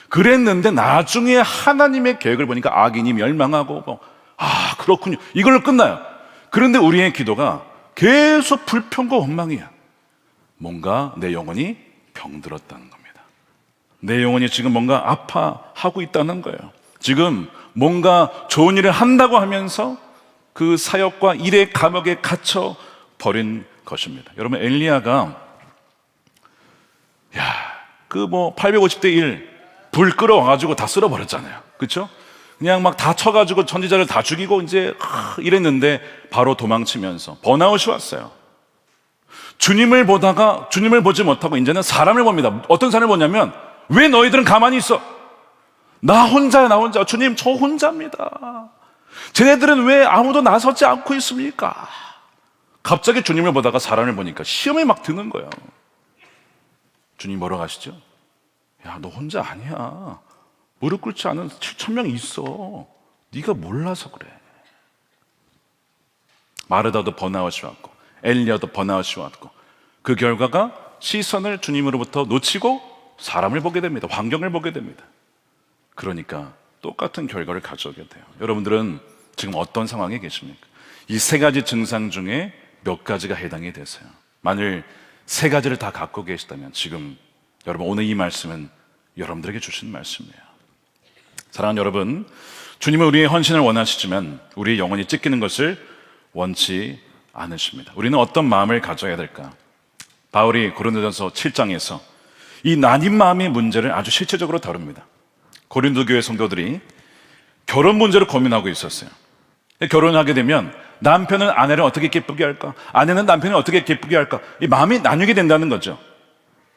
그랬는데 나중에 하나님의 계획을 보니까 악인이 멸망하고 그렇군요, 이걸로 끝나요. 그런데 우리의 기도가 계속 불평과 원망이야. 뭔가 내 영혼이 병들었다는 겁니다. 내 영혼이 지금 뭔가 아파하고 있다는 거예요. 지금 뭔가 좋은 일을 한다고 하면서 그 사역과 일의 감옥에 갇혀 버린 것입니다. 여러분, 엘리야가 850대 1 불 끌어와가지고 다 쓸어버렸잖아요. 그렇죠? 그냥 막 다 쳐가지고 선지자를 다 죽이고 이제 이랬는데 바로 도망치면서 번아웃이 왔어요. 주님을 보다가 주님을 보지 못하고 이제는 사람을 봅니다. 어떤 사람을 보냐면, 왜 너희들은 가만히 있어? 나 혼자야, 나 혼자. 주님, 저 혼자입니다. 쟤네들은 왜 아무도 나서지 않고 있습니까? 갑자기 주님을 보다가 사람을 보니까 시험이 막 드는 거예요. 주님 뭐라고 하시죠? 야, 너 혼자 아니야. 무릎 꿇지 않은 7,000명이 있어. 네가 몰라서 그래. 마르다도 번아웃이 왔고 엘리야도 번아웃이 왔고, 그 결과가 시선을 주님으로부터 놓치고 사람을 보게 됩니다. 환경을 보게 됩니다. 그러니까 똑같은 결과를 가져오게 돼요. 여러분들은 지금 어떤 상황에 계십니까? 이 세 가지 증상 중에 몇 가지가 해당이 되세요? 만일 세 가지를 다 갖고 계시다면 지금 여러분, 오늘 이 말씀은 여러분들에게 주신 말씀이에요. 사랑하는 여러분, 주님은 우리의 헌신을 원하시지만 우리의 영혼이 찢기는 것을 원치 않으십니다. 우리는 어떤 마음을 가져야 될까? 바울이 고린도전서 7장에서 이 나뉜 마음의 문제를 아주 실체적으로 다룹니다. 고린도 교회 성도들이 결혼 문제를 고민하고 있었어요. 결혼하게 되면 남편은 아내를 어떻게 기쁘게 할까? 아내는 남편을 어떻게 기쁘게 할까? 이 마음이 나뉘게 된다는 거죠.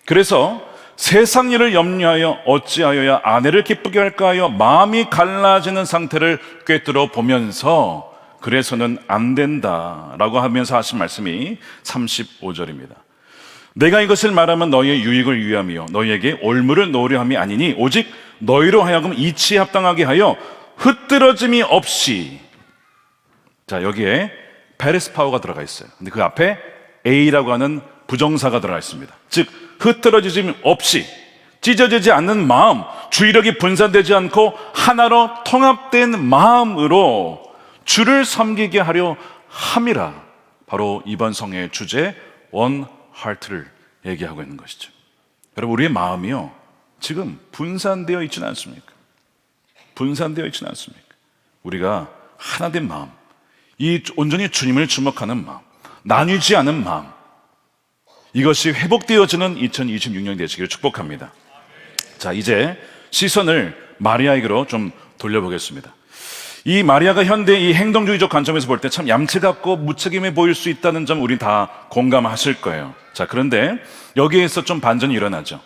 그래서 세상 일을 염려하여 어찌하여야 아내를 기쁘게 할까 하여 마음이 갈라지는 상태를 꿰뚫어 보면서 그래서는 안 된다라고 하면서 하신 말씀이 35절입니다. 내가 이것을 말하면 너희의 유익을 위함이요 너희에게 올무를 놓으려 함이 아니니 오직 너희로 하여금 이치에 합당하게 하여 흩뜨러짐이 없이. 자, 여기에 페리스 파워가 들어가 있어요. 근데 그 앞에 A라고 하는 부정사가 들어가 있습니다. 즉 흐트러짐 없이 찢어지지 않는 마음, 주의력이 분산되지 않고 하나로 통합된 마음으로 주를 섬기게 하려 함이라. 바로 이번 성의 주제 One Heart를 얘기하고 있는 것이죠. 여러분, 우리의 마음이요 지금 분산되어 있지는 않습니까? 분산되어 있지는 않습니까? 우리가 하나된 마음, 이 온전히 주님을 주목하는 마음, 나뉘지 않은 마음, 이것이 회복되어지는 2026년이 되시기를 축복합니다. 자, 이제 시선을 마리아에게로 좀 돌려보겠습니다. 이 마리아가 현대 이 행동주의적 관점에서 볼 때 참 얌체 같고 무책임해 보일 수 있다는 점 우린 다 공감하실 거예요. 자, 그런데 여기에서 좀 반전이 일어나죠.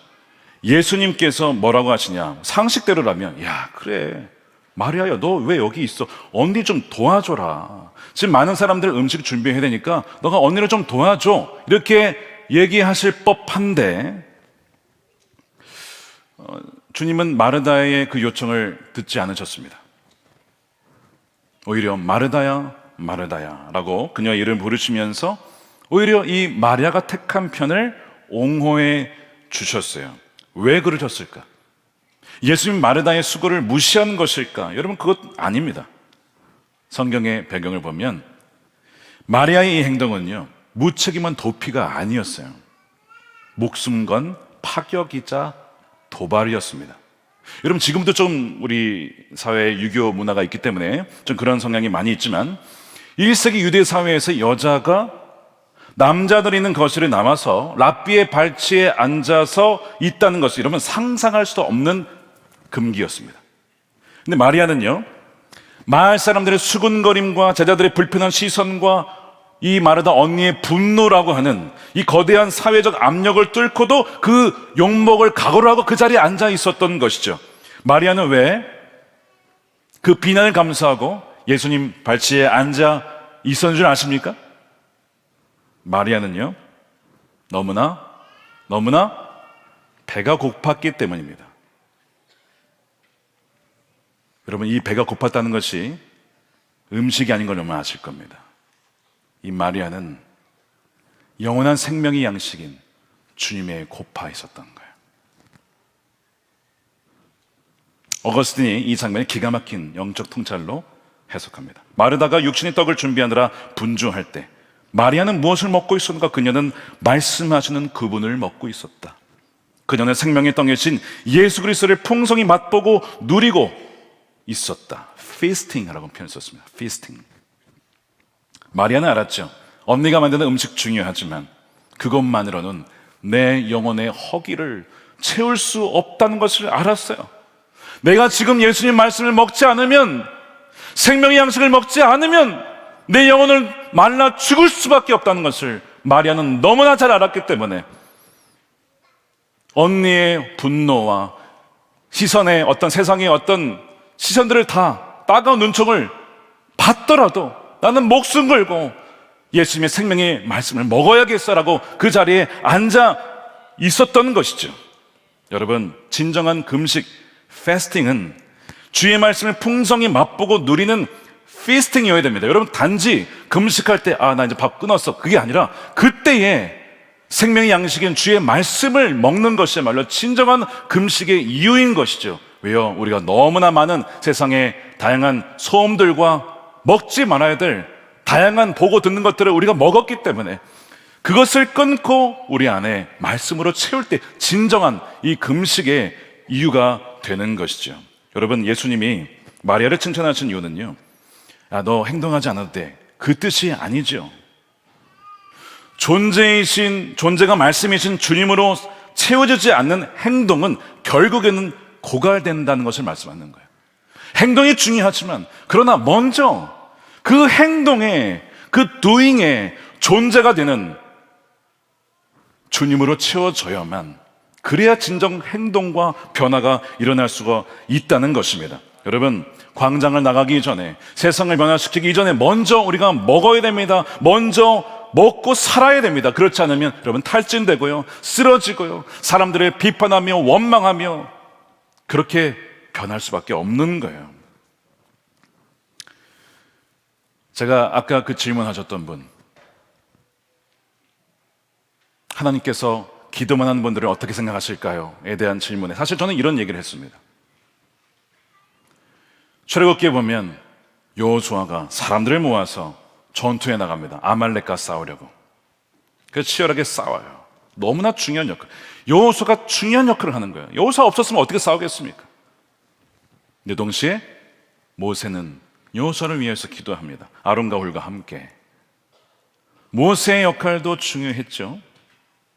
예수님께서 뭐라고 하시냐? 상식대로라면, 야, 그래, 마리아야, 너 왜 여기 있어? 언니 좀 도와줘라. 지금 많은 사람들 음식 준비해야 되니까 너가 언니를 좀 도와줘. 이렇게 얘기하실 법한데 주님은 마르다의 그 요청을 듣지 않으셨습니다. 오히려 마르다야, 마르다야 라고 그녀의 이름을 부르시면서 오히려 이 마리아가 택한 편을 옹호해 주셨어요. 왜 그러셨을까? 예수님 마르다의 수고를 무시하는 것일까? 여러분, 그것 아닙니다. 성경의 배경을 보면 마리아의 이 행동은요 무책임한 도피가 아니었어요. 목숨 건 파격이자 도발이었습니다. 여러분, 지금도 좀 우리 사회에 유교 문화가 있기 때문에 좀 그런 성향이 많이 있지만 1세기 유대 사회에서 여자가 남자들이 있는 거실에 남아서 랍비의 발치에 앉아서 있다는 것을 여러분 상상할 수도 없는 금기였습니다. 근데 마리아는요 마을 사람들의 수군거림과 제자들의 불편한 시선과 이 마르다 언니의 분노라고 하는 이 거대한 사회적 압력을 뚫고도 그 욕먹을 각오를 하고 그 자리에 앉아 있었던 것이죠. 마리아는 왜 그 비난을 감수하고 예수님 발치에 앉아 있었는 줄 아십니까? 마리아는요 너무나 배가 고팠기 때문입니다. 여러분, 이 배가 고팠다는 것이 음식이 아닌 걸 여러분 아실 겁니다. 이 마리아는 영원한 생명의 양식인 주님의 고파 있었던 거예요. 어거스틴이 이 장면을 기가 막힌 영적 통찰로 해석합니다. 마르다가 육신의 떡을 준비하느라 분주할 때 마리아는 무엇을 먹고 있었는가? 그녀는 말씀하시는 그분을 먹고 있었다. 그녀는 생명의 떡이신 예수 그리스도를 풍성히 맛보고 누리고 있었다. feasting이라고 표현을 썼습니다. feasting. 마리아는 알았죠. 언니가 만드는 음식 중요하지만 그것만으로는 내 영혼의 허기를 채울 수 없다는 것을 알았어요. 내가 지금 예수님 말씀을 먹지 않으면, 생명의 양식을 먹지 않으면 내 영혼을 말라 죽을 수밖에 없다는 것을 마리아는 너무나 잘 알았기 때문에 언니의 분노와 시선의 어떤 세상의 어떤 시선들을 다 따가운 눈총을 받더라도 나는 목숨 걸고 예수님의 생명의 말씀을 먹어야겠어라고 그 자리에 앉아 있었던 것이죠. 여러분, 진정한 금식, 패스팅은 주의 말씀을 풍성히 맛보고 누리는 피스팅이어야 됩니다. 여러분, 단지 금식할 때 나 이제 밥 끊었어, 그게 아니라 그때에 생명의 양식인 주의 말씀을 먹는 것이야말로 진정한 금식의 이유인 것이죠. 왜요? 우리가 너무나 많은 세상의 다양한 소음들과 먹지 말아야 될 다양한 보고 듣는 것들을 우리가 먹었기 때문에 그것을 끊고 우리 안에 말씀으로 채울 때 진정한 이 금식의 이유가 되는 것이죠. 여러분, 예수님이 마리아를 칭찬하신 이유는요, 너 행동하지 않아도 돼, 그 뜻이 아니죠. 존재가 말씀이신 주님으로 채워지지 않는 행동은 결국에는 고갈된다는 것을 말씀하는 거예요. 행동이 중요하지만 그러나 먼저 그 행동에, 그 doing에 존재가 되는 주님으로 채워져야만, 그래야 진정 행동과 변화가 일어날 수가 있다는 것입니다. 여러분, 광장을 나가기 전에, 세상을 변화시키기 이전에 먼저 우리가 먹어야 됩니다. 먼저 먹고 살아야 됩니다. 그렇지 않으면 여러분 탈진되고요, 쓰러지고요, 사람들을 비판하며 원망하며 그렇게 변할 수밖에 없는 거예요. 제가 아까 그 질문하셨던 분, 하나님께서 기도만 하는 분들을 어떻게 생각하실까요?에 대한 질문에 사실 저는 이런 얘기를 했습니다. 출애굽기에 보면 여호수아가 사람들을 모아서 전투에 나갑니다. 아말렉과 싸우려고. 그래서 치열하게 싸워요. 너무나 중요한 역할. 여호수아가 중요한 역할을 하는 거예요. 여호수아 없었으면 어떻게 싸우겠습니까? 근데 동시에 모세는 여호수아를 위해서 기도합니다. 아론과 홀과 함께. 모세의 역할도 중요했죠.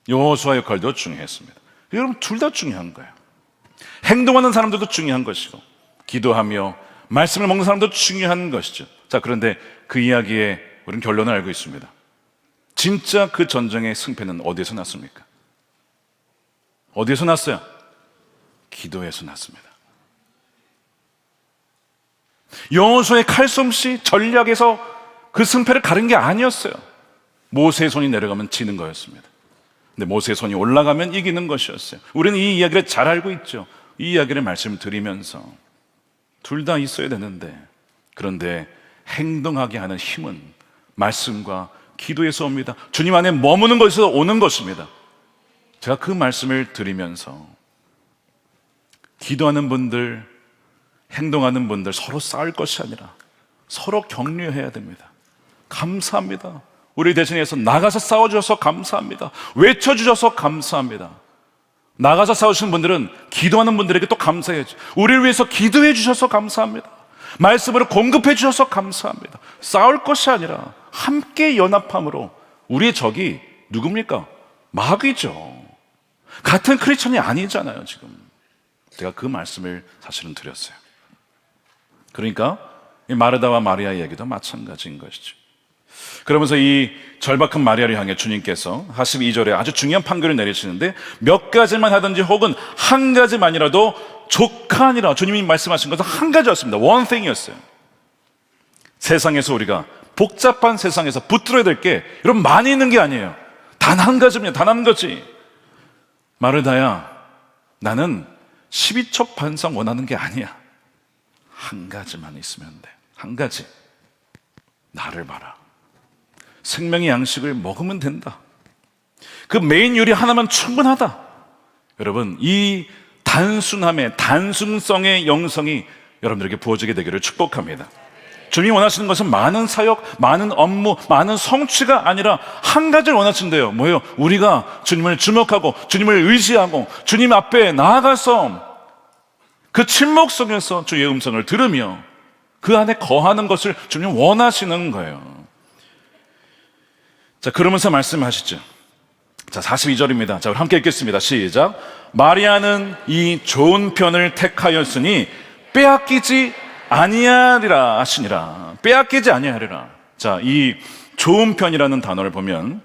여호수아 역할도 중요했습니다. 여러분, 둘 다 중요한 거예요. 행동하는 사람들도 중요한 것이고 기도하며 말씀을 먹는 사람도 중요한 것이죠. 자, 그런데 그 이야기에 우리는 결론을 알고 있습니다. 진짜 그 전쟁의 승패는 어디에서 났습니까? 어디에서 났어요? 기도에서 났습니다. 여호수아의 칼솜씨 전략에서 그 승패를 가른 게 아니었어요. 모세의 손이 내려가면 지는 거였습니다. 근데 모세의 손이 올라가면 이기는 것이었어요. 우리는 이 이야기를 잘 알고 있죠. 이 이야기를 말씀드리면서 둘 다 있어야 되는데, 그런데 행동하게 하는 힘은 말씀과 기도에서 옵니다. 주님 안에 머무는 것에서 오는 것입니다. 제가 그 말씀을 드리면서 기도하는 분들, 행동하는 분들 서로 싸울 것이 아니라 서로 격려해야 됩니다. 감사합니다. 우리 대신해서 나가서 싸워주셔서 감사합니다. 외쳐주셔서 감사합니다. 나가서 싸우시는 분들은 기도하는 분들에게 또 감사해야죠. 우리를 위해서 기도해 주셔서 감사합니다. 말씀으로 공급해 주셔서 감사합니다. 싸울 것이 아니라 함께 연합함으로. 우리의 적이 누굽니까? 마귀죠. 같은 크리스천이 아니잖아요. 지금 제가 그 말씀을 사실은 드렸어요. 그러니까 이 마르다와 마리아의 얘기도 마찬가지인 것이죠. 그러면서 이 절박한 마리아를 향해 주님께서 42절에 아주 중요한 판결을 내리시는데, 몇 가지만 하든지 혹은 한 가지만이라도 족하니라. 주님이 말씀하신 것은 한 가지였습니다. one thing이었어요. 세상에서 우리가 복잡한 세상에서 붙들어야 될 게 여러분 많이 있는 게 아니에요. 단 한 가지입니다. 단 한 가지. 마르다야, 나는 12척 반상 원하는 게 아니야. 한 가지만 있으면 돼. 한 가지. 나를 봐라. 생명의 양식을 먹으면 된다. 그 메인 요리 하나만 충분하다. 여러분, 이 단순함의, 단순성의 영성이 여러분들에게 부어지게 되기를 축복합니다. 주님이 원하시는 것은 많은 사역, 많은 업무, 많은 성취가 아니라 한 가지를 원하신대요. 뭐예요? 우리가 주님을 주목하고 주님을 의지하고 주님 앞에 나아가서 그 침묵 속에서 주의 음성을 들으며 그 안에 거하는 것을 주님 원하시는 거예요. 자, 그러면서 말씀하시죠. 자, 42절입니다. 자, 우리 함께 읽겠습니다. 시작. 마리아는 이 좋은 편을 택하였으니 빼앗기지 아니하리라 하시니라. 빼앗기지 아니하리라. 자, 이 좋은 편이라는 단어를 보면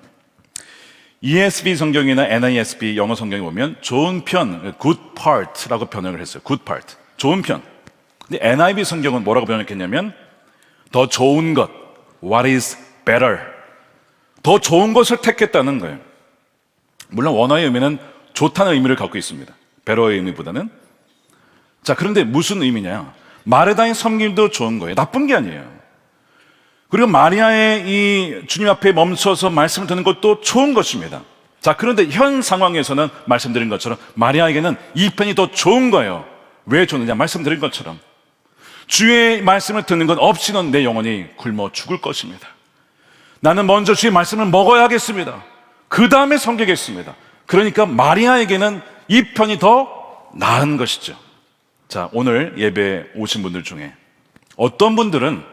ESV 성경이나 NASB 영어 성경에 보면 좋은 편, good part라고 번역을 했어요. good part, 좋은 편. 근데 NIV 성경은 뭐라고 번역했냐면 더 좋은 것, what is better. 더 좋은 것을 택했다는 거예요. 물론 원어의 의미는 좋다는 의미를 갖고 있습니다. 베러의 의미보다는. 자, 그런데 무슨 의미냐? 마르다의 섬김도 좋은 거예요. 나쁜 게 아니에요. 그리고 마리아의 이 주님 앞에 멈춰서 말씀을 듣는 것도 좋은 것입니다. 자, 그런데 현 상황에서는 말씀드린 것처럼 마리아에게는 이 편이 더 좋은 거예요. 왜 좋느냐? 말씀드린 것처럼 주의 말씀을 듣는 것 없이는 내 영혼이 굶어 죽을 것입니다. 나는 먼저 주의 말씀을 먹어야겠습니다. 그 다음에 섬기겠습니다. 그러니까 마리아에게는 이 편이 더 나은 것이죠. 자, 오늘 예배에 오신 분들 중에 어떤 분들은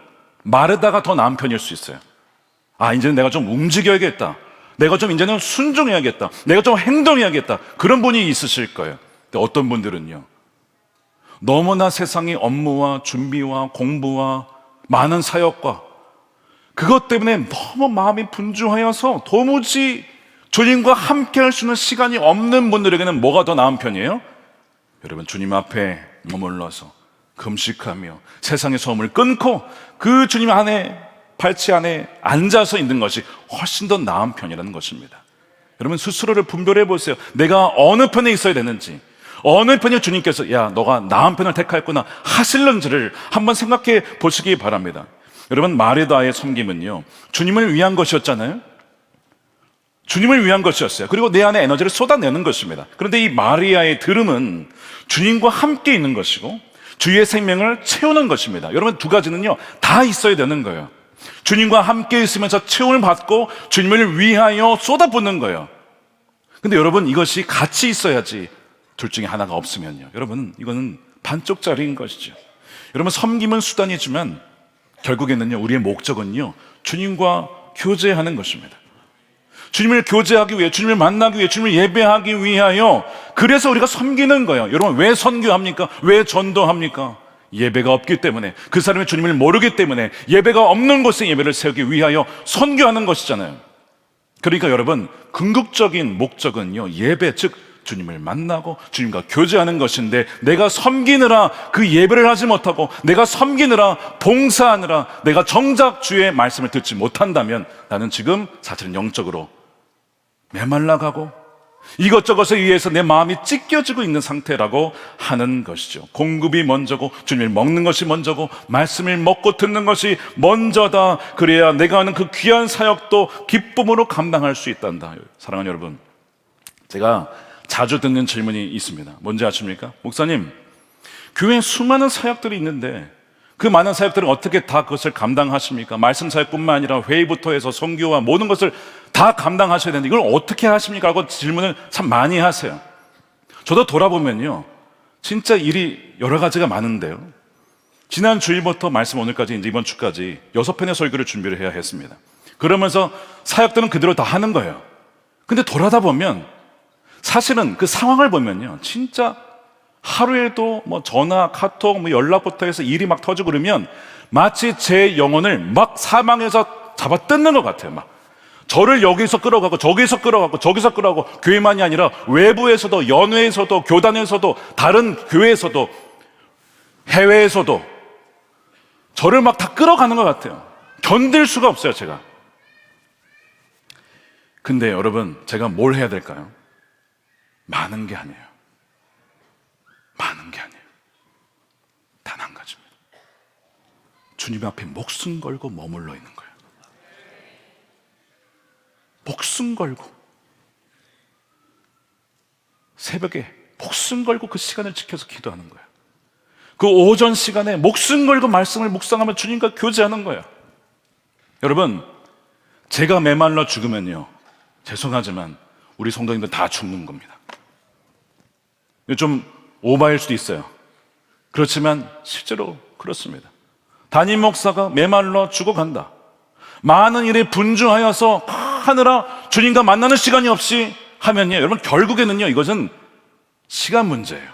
마르다가 더 나은 편일 수 있어요. 아, 이제는 내가 좀 움직여야겠다. 내가 좀 이제는 순종해야겠다. 내가 좀 행동해야겠다. 그런 분이 있으실 거예요. 근데 어떤 분들은요, 너무나 세상의 업무와 준비와 공부와 많은 사역과 그것 때문에 너무 마음이 분주하여서 도무지 주님과 함께 할 수 있는 시간이 없는 분들에게는 뭐가 더 나은 편이에요? 여러분, 주님 앞에 머물러서 금식하며 세상의 소음을 끊고 그 주님 안에, 발치 안에 앉아서 있는 것이 훨씬 더 나은 편이라는 것입니다. 여러분, 스스로를 분별해 보세요. 내가 어느 편에 있어야 되는지, 어느 편이 주님께서 야, 너가 나은 편을 택하였구나 하실는지를 한번 생각해 보시기 바랍니다. 여러분, 마르다의 섬김은요, 주님을 위한 것이었잖아요. 주님을 위한 것이었어요. 그리고 내 안에 에너지를 쏟아내는 것입니다. 그런데 이 마리아의 들음은 주님과 함께 있는 것이고 주의 생명을 채우는 것입니다. 여러분, 두 가지는요 다 있어야 되는 거예요. 주님과 함께 있으면서 체험을 받고 주님을 위하여 쏟아붓는 거예요. 근데 여러분, 이것이 같이 있어야지. 둘 중에 하나가 없으면요, 여러분, 이거는 반쪽짜리인 것이죠. 여러분, 섬김은 수단이지만 결국에는요, 우리의 목적은요, 주님과 교제하는 것입니다. 주님을 교제하기 위해, 주님을 만나기 위해, 주님을 예배하기 위하여, 그래서 우리가 섬기는 거예요. 여러분, 왜 선교합니까? 왜 전도합니까? 예배가 없기 때문에, 그 사람이 주님을 모르기 때문에, 예배가 없는 곳에 예배를 세우기 위하여 선교하는 것이잖아요. 그러니까 여러분, 궁극적인 목적은요, 예배, 즉 주님을 만나고 주님과 교제하는 것인데, 내가 섬기느라 그 예배를 하지 못하고, 내가 섬기느라 봉사하느라 내가 정작 주의 말씀을 듣지 못한다면 나는 지금 사실은 영적으로 메말라가고 이것저것에 의해서 내 마음이 찢겨지고 있는 상태라고 하는 것이죠. 공급이 먼저고 주님을 먹는 것이 먼저고 말씀을 먹고 듣는 것이 먼저다. 그래야 내가 하는 그 귀한 사역도 기쁨으로 감당할 수 있단다. 사랑하는 여러분, 제가 자주 듣는 질문이 있습니다. 뭔지 아십니까? 목사님, 교회에 수많은 사역들이 있는데 그 많은 사역들은 어떻게 다 그것을 감당하십니까? 말씀 사역뿐만 아니라 회의부터 해서 선교와 모든 것을 다 감당하셔야 되는데 이걸 어떻게 하십니까? 하고 질문을 참 많이 하세요. 저도 돌아보면요, 진짜 일이 여러 가지가 많은데요, 지난 주일부터 말씀 오늘까지, 이제 이번 주까지 6편의 설교를 준비를 해야 했습니다. 그러면서 사역들은 그대로 다 하는 거예요. 근데 돌아다 보면 사실은 그 상황을 보면요, 진짜 하루에도 뭐 전화, 카톡, 뭐 연락부터 해서 일이 막 터지고 그러면 마치 제 영혼을 막 사망에서 잡아 뜯는 것 같아요. 막 저를 여기서 끌어가고 저기서 끌어가고 저기서 끌어가고, 교회만이 아니라 외부에서도, 연회에서도, 교단에서도, 다른 교회에서도, 해외에서도 저를 막 다 끌어가는 것 같아요. 견딜 수가 없어요, 제가. 근데 여러분, 제가 뭘 해야 될까요? 많은 게 아니에요. 많은 게 아니에요. 단 한 가지입니다. 주님 앞에 목숨 걸고 머물러 있는 거예요. 목숨 걸고, 새벽에 목숨 걸고 그 시간을 지켜서 기도하는 거예요. 그 오전 시간에 목숨 걸고 말씀을 묵상하며 주님과 교제하는 거예요. 여러분, 제가 메말라 죽으면요, 죄송하지만 우리 성도님들 다 죽는 겁니다. 좀 오바일 수도 있어요. 그렇지만 실제로 그렇습니다. 담임 목사가 메말라 죽어간다, 많은 일에 분주하여서 하느라 주님과 만나는 시간이 없이 하면요, 여러분, 결국에는요, 이것은 시간 문제예요.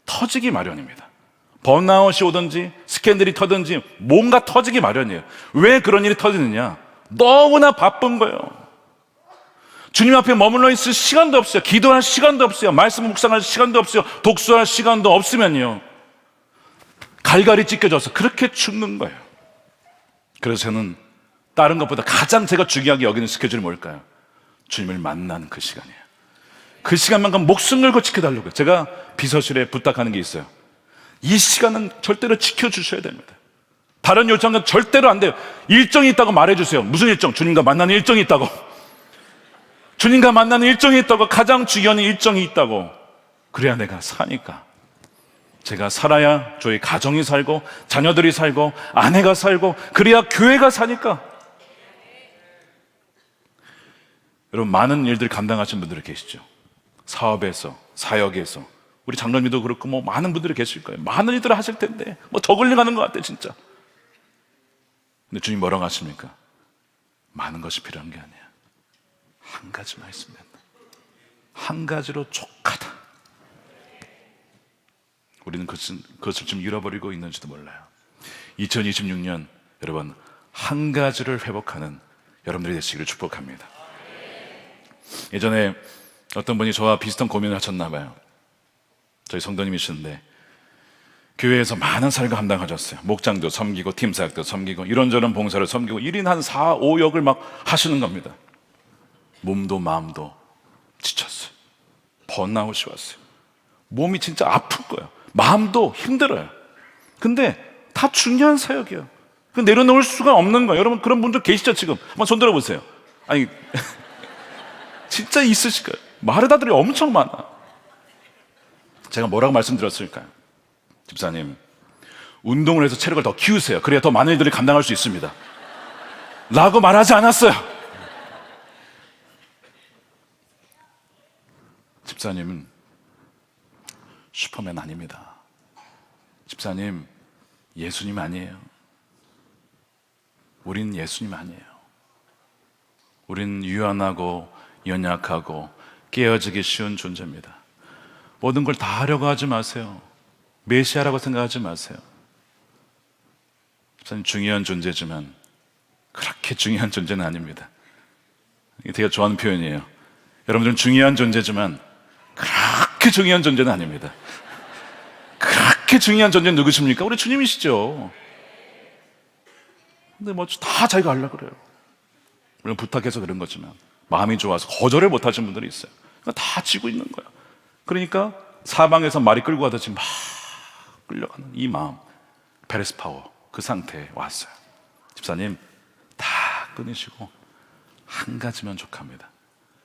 터지기 마련입니다. 번아웃이 오든지 스캔들이 터든지 뭔가 터지기 마련이에요. 왜 그런 일이 터지느냐? 너무나 바쁜 거예요. 주님 앞에 머물러 있을 시간도 없어요. 기도할 시간도 없어요. 말씀 묵상할 시간도 없어요. 독서할 시간도 없으면요, 갈갈이 찢겨져서 그렇게 죽는 거예요. 그래서 저는 다른 것보다 가장 제가 중요하게 여기는 스케줄이 뭘까요? 주님을 만나는 그 시간이에요. 그 시간만큼 목숨 걸고 지켜달라고요. 제가 비서실에 부탁하는 게 있어요. 이 시간은 절대로 지켜주셔야 됩니다. 다른 요청은 절대로 안 돼요. 일정이 있다고 말해주세요. 무슨 일정? 주님과 만나는 일정이 있다고. 주님과 만나는 일정이 있다고, 가장 중요한 일정이 있다고. 그래야 내가 사니까. 제가 살아야 저희 가정이 살고 자녀들이 살고 아내가 살고, 그래야 교회가 사니까. 여러분, 많은 일들을 감당하신 분들이 계시죠. 사업에서, 사역에서, 우리 장로님도 그렇고 뭐 많은 분들이 계실 거예요. 많은 일들을 하실 텐데 뭐 저걸리 가는 것 같아 진짜. 근데 주님 뭐라고 하십니까? 많은 것이 필요한 게 아니야. 한 가지만 있으면 된다. 한 가지로 족하다. 우리는 그것을 좀 잃어버리고 있는지도 몰라요. 2026년 여러분, 한 가지를 회복하는 여러분들이 되시기를 축복합니다. 예전에 어떤 분이 저와 비슷한 고민을 하셨나 봐요. 저희 성도님이시는데 교회에서 많은 사역을 감당하셨어요. 목장도 섬기고 팀사역도 섬기고 이런저런 봉사를 섬기고 1인 한 4, 5역을 막 하시는 겁니다. 몸도 마음도 지쳤어요. 번아웃이 왔어요. 몸이 진짜 아픈 거예요. 마음도 힘들어요. 근데 다 중요한 사역이에요. 내려놓을 수가 없는 거예요. 여러분, 그런 분들 계시죠? 지금 한번 손 들어보세요. 아니 진짜 있으실 거예요. 마르다들이 엄청 많아. 제가 뭐라고 말씀드렸을까요? 집사님, 운동을 해서 체력을 더 키우세요. 그래야 더 많은 이들이 감당할 수 있습니다 라고 말하지 않았어요. 집사님은 슈퍼맨 아닙니다. 집사님, 예수님 아니에요. 우린 예수님 아니에요. 우린 유연하고 연약하고 깨어지기 쉬운 존재입니다. 모든 걸 다 하려고 하지 마세요. 메시아라고 생각하지 마세요. 집사님, 중요한 존재지만 그렇게 중요한 존재는 아닙니다. 이게 되게 좋아하는 표현이에요. 여러분들은 중요한 존재지만 그렇게 중요한 존재는 아닙니다. 그렇게 중요한 존재는 누구십니까? 우리 주님이시죠. 근데 뭐 다 자기가 하려고 그래요. 물론 부탁해서 그런 거지만 마음이 좋아서 거절을 못 하신 분들이 있어요. 다 지고 있는 거야. 그러니까 사방에서 말이 끌고 가듯이 막 끌려가는 이 마음, 페레스 파워, 그 상태에 왔어요. 집사님, 다 끊으시고 한 가지만 족합니다.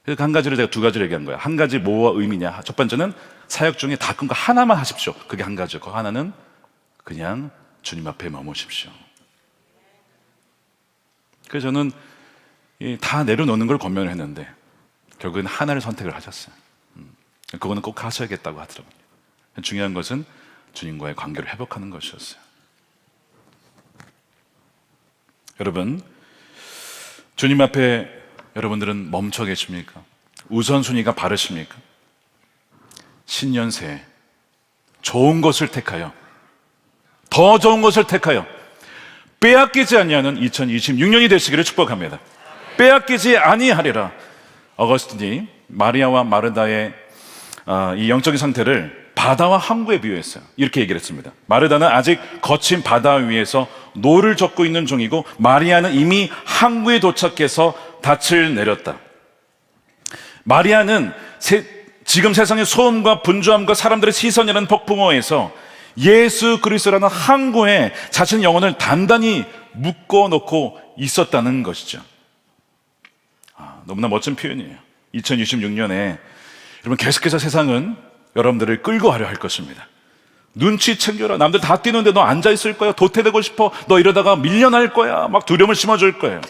그 한 가지를 제가 두 가지를 얘기한 거예요. 한 가지 뭐와 의미냐? 첫 번째는 사역 중에 다 끊고 하나만 하십시오. 그게 한 가지고, 그 하나는 그냥 주님 앞에 머무십시오. 그래서 저는 다 내려놓는 걸 권면을 했는데 결국은 하나를 선택을 하셨어요. 그거는 꼭 하셔야겠다고 하더라고요. 중요한 것은 주님과의 관계를 회복하는 것이었어요. 여러분, 주님 앞에 여러분들은 멈춰 계십니까? 우선순위가 바르십니까? 신년 새해 좋은 것을 택하여, 더 좋은 것을 택하여 빼앗기지 아니하는 2026년이 되시기를 축복합니다. 빼앗기지 아니하리라. 어거스틴이 마리아와 마르다의 이 영적인 상태를 바다와 항구에 비유했어요. 이렇게 얘기를 했습니다. 마르다는 아직 거친 바다 위에서 노를 젓고 있는 중이고 마리아는 이미 항구에 도착해서 닻을 내렸다. 마리아는 지금 세상의 소음과 분주함과 사람들의 시선이라는 폭풍호에서 예수 그리스도라는 항구에 자신의 영혼을 단단히 묶어놓고 있었다는 것이죠. 너무나 멋진 표현이에요. 2026년에 여러분, 계속해서 세상은 여러분들을 끌고 가려 할 것입니다. 눈치 챙겨라. 남들 다 뛰는데 너 앉아있을 거야. 도태되고 싶어. 너 이러다가 밀려날 거야. 막 두려움을 심어줄 거예요.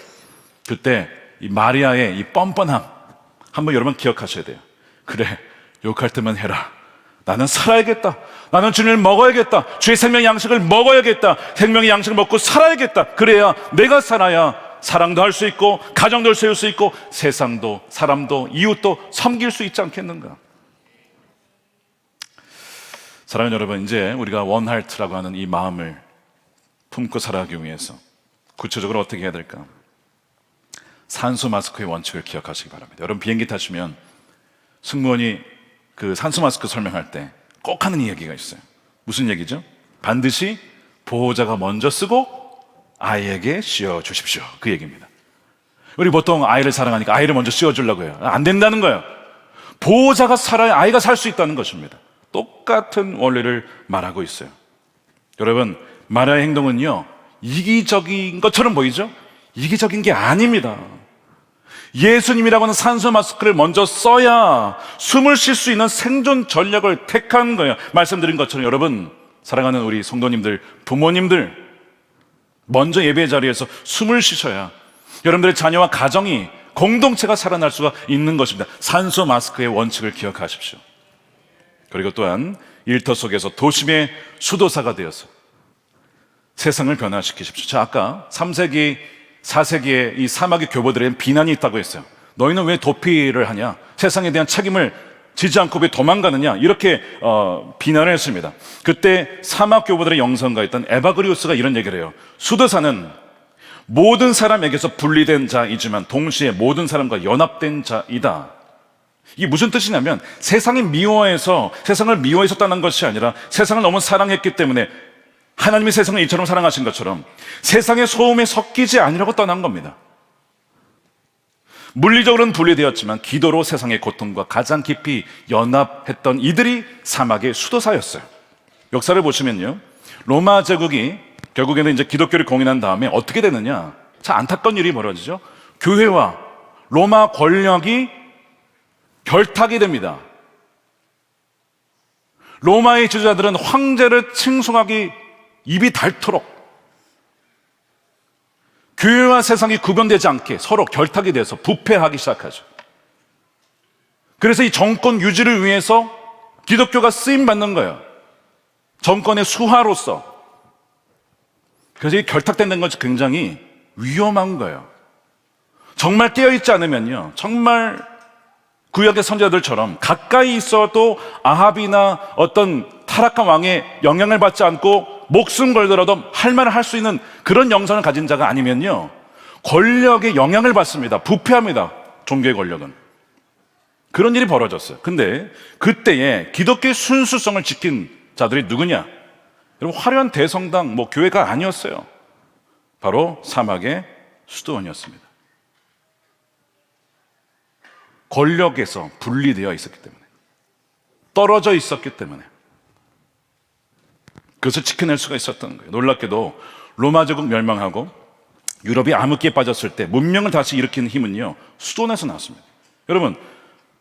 그때 이 마리아의 이 뻔뻔함 한번 여러분 기억하셔야 돼요. 그래, 욕할 때만 해라. 나는 살아야겠다. 나는 주님을 먹어야겠다. 주의 생명의 양식을 먹어야겠다. 생명의 양식을 먹고 살아야겠다. 그래야 내가 살아야 사랑도 할 수 있고 가정도 세울 수 있고 세상도 사람도 이웃도 섬길 수 있지 않겠는가. 사랑하는 여러분, 이제 우리가 원하트라고 하는 이 마음을 품고 살아가기 위해서 구체적으로 어떻게 해야 될까? 산소 마스크의 원칙을 기억하시기 바랍니다. 여러분, 비행기 타시면 승무원이 그 산소 마스크 설명할 때 꼭 하는 이야기가 있어요. 무슨 얘기죠? 반드시 보호자가 먼저 쓰고 아이에게 씌워주십시오. 그 얘기입니다. 우리 보통 아이를 사랑하니까 아이를 먼저 씌워주려고 해요. 안 된다는 거예요. 보호자가 살아야 아이가 살 수 있다는 것입니다. 똑같은 원리를 말하고 있어요. 여러분, 마리아의 행동은요, 이기적인 것처럼 보이죠? 이기적인 게 아닙니다. 예수님이라고 하는 산소 마스크를 먼저 써야 숨을 쉴 수 있는 생존 전략을 택한 거예요. 말씀드린 것처럼 여러분, 사랑하는 우리 성도님들, 부모님들, 먼저 예배 자리에서 숨을 쉬셔야 여러분들의 자녀와 가정이, 공동체가 살아날 수가 있는 것입니다. 산소 마스크의 원칙을 기억하십시오. 그리고 또한 일터 속에서 도심의 수도사가 되어서 세상을 변화시키십시오. 자, 아까 3세기, 4세기에 이 사마귀 교보들에는 비난이 있다고 했어요. 너희는 왜 도피를 하냐? 세상에 대한 책임을 지지 않고 왜 도망가느냐? 이렇게 비난을 했습니다. 그때 사막 교보들의 영성가였던 에바그리우스가 이런 얘기를 해요. 수도사는 모든 사람에게서 분리된 자이지만 동시에 모든 사람과 연합된 자이다. 이게 무슨 뜻이냐면 세상이 미워해서, 세상을 미워했었다는 것이 아니라 세상을 너무 사랑했기 때문에 하나님이 세상을 이처럼 사랑하신 것처럼 세상의 소음에 섞이지 아니라고 떠난 겁니다. 물리적으로는 분리되었지만 기도로 세상의 고통과 가장 깊이 연합했던 이들이 사막의 수도사였어요. 역사를 보시면요, 로마 제국이 결국에는 이제 기독교를 공인한 다음에 어떻게 되느냐? 참 안타까운 일이 벌어지죠. 교회와 로마 권력이 결탁이 됩니다. 로마의 지도자들은 황제를 칭송하기 입이 닳도록 교회와 세상이 구분되지 않게 서로 결탁이 돼서 부패하기 시작하죠. 그래서 이 정권 유지를 위해서 기독교가 쓰임받는 거예요. 정권의 수하로서. 그래서 이 결탁되는 것이 굉장히 위험한 거예요. 정말 깨어있지 않으면요, 정말 구약의 선지자들처럼 가까이 있어도 아합이나 어떤 타락한 왕의 영향을 받지 않고 목숨 걸더라도 할 말을 할 수 있는 그런 영성을 가진 자가 아니면요, 권력의 영향을 받습니다. 부패합니다. 종교의 권력은. 그런 일이 벌어졌어요. 근데 그때에 기독교의 순수성을 지킨 자들이 누구냐? 여러분, 화려한 대성당 교회가 아니었어요. 바로 사막의 수도원이었습니다. 권력에서 분리되어 있었기 때문에, 떨어져 있었기 때문에 그것을 지켜낼 수가 있었던 거예요. 놀랍게도 로마 제국 멸망하고 유럽이 암흑기에 빠졌을 때 문명을 다시 일으키는 힘은요, 수도원에서 나왔습니다. 여러분,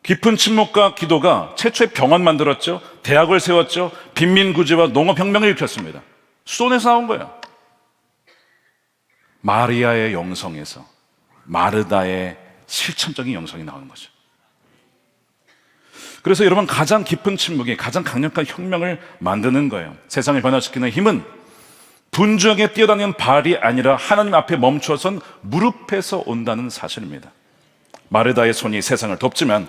깊은 침묵과 기도가 최초의 병원 만들었죠. 대학을 세웠죠. 빈민구제와 농업혁명을 일으켰습니다. 수도원에서 나온 거예요. 마리아의 영성에서 마르다의 실천적인 영성이 나오는 거죠. 그래서 여러분, 가장 깊은 침묵이 가장 강력한 혁명을 만드는 거예요. 세상을 변화시키는 힘은 분주하게 뛰어다니는 발이 아니라 하나님 앞에 멈춰선 무릎에서 온다는 사실입니다. 마르다의 손이 세상을 덮지만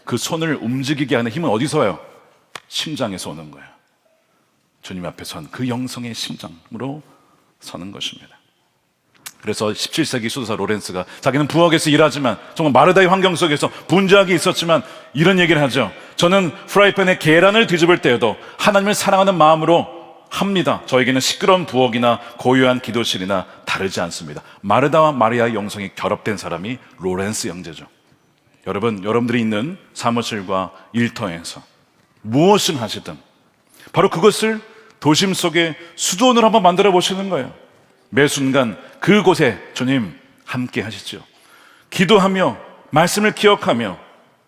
그 손을 움직이게 하는 힘은 어디서 와요? 심장에서 오는 거예요. 주님 앞에 선 그 영성의 심장으로 서는 것입니다. 그래서 17세기 수도사 로렌스가 자기는 부엌에서 일하지만 정말 마르다의 환경 속에서 분주하게 있었지만 이런 얘기를 하죠. 저는 프라이팬에 계란을 뒤집을 때에도 하나님을 사랑하는 마음으로 합니다. 저에게는 시끄러운 부엌이나 고요한 기도실이나 다르지 않습니다. 마르다와 마리아의 영성이 결합된 사람이 로렌스 형제죠. 여러분들이 있는 사무실과 일터에서 무엇을 하시든 바로 그것을 도심 속의 수도원으로 한번 만들어 보시는 거예요. 매 순간 그곳에 주님 함께 하시죠. 기도하며 말씀을 기억하며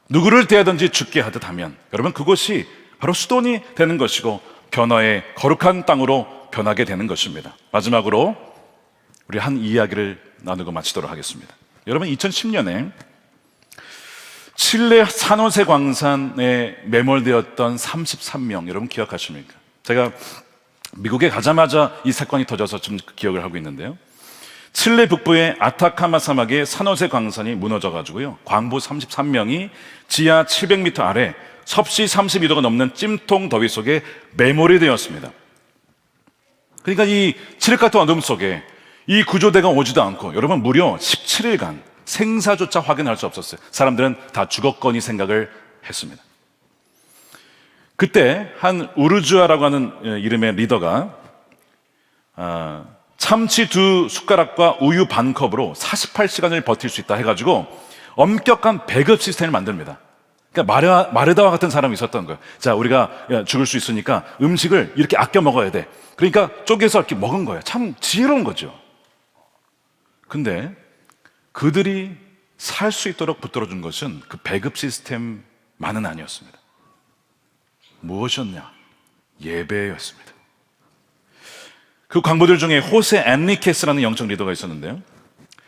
누구를 대하든지 죽게 하듯 하면 여러분, 그곳이 바로 수도원이 되는 것이고 변화의 거룩한 땅으로 변하게 되는 것입니다. 마지막으로 우리 한 이야기를 나누고 마치도록 하겠습니다. 여러분, 2010년에 칠레 산호세 광산에 매몰되었던 33명 여러분 기억하십니까? 제가 미국에 가자마자 이 사건이 터져서 좀 기억을 하고 있는데요. 칠레 북부의 아타카마 사막에 산호세 광산이 무너져가지고요, 광부 33명이 지하 700m 아래 섭씨 32도가 넘는 찜통 더위 속에 매몰이 되었습니다. 그러니까 이 칠흑 같은 어둠 속에 이 구조대가 오지도 않고 여러분, 무려 17일간 생사조차 확인할 수 없었어요. 사람들은 다 죽었거니 생각을 했습니다. 그때 한 우르주아라고 하는 이름의 리더가 참치 2숟가락과 우유 반 컵으로 48시간을 버틸 수 있다 해가지고 엄격한 배급 시스템을 만듭니다. 그러니까 마르다와 같은 사람이 있었던 거예요. 자, 우리가 죽을 수 있으니까 음식을 이렇게 아껴 먹어야 돼. 그러니까 쪼개서 이렇게 먹은 거예요. 참 지혜로운 거죠. 근데 그들이 살 수 있도록 붙들어준 것은 그 배급 시스템만은 아니었습니다. 무엇이었냐? 예배였습니다. 그 광부들 중에 호세 엔리케스라는 영적 리더가 있었는데요,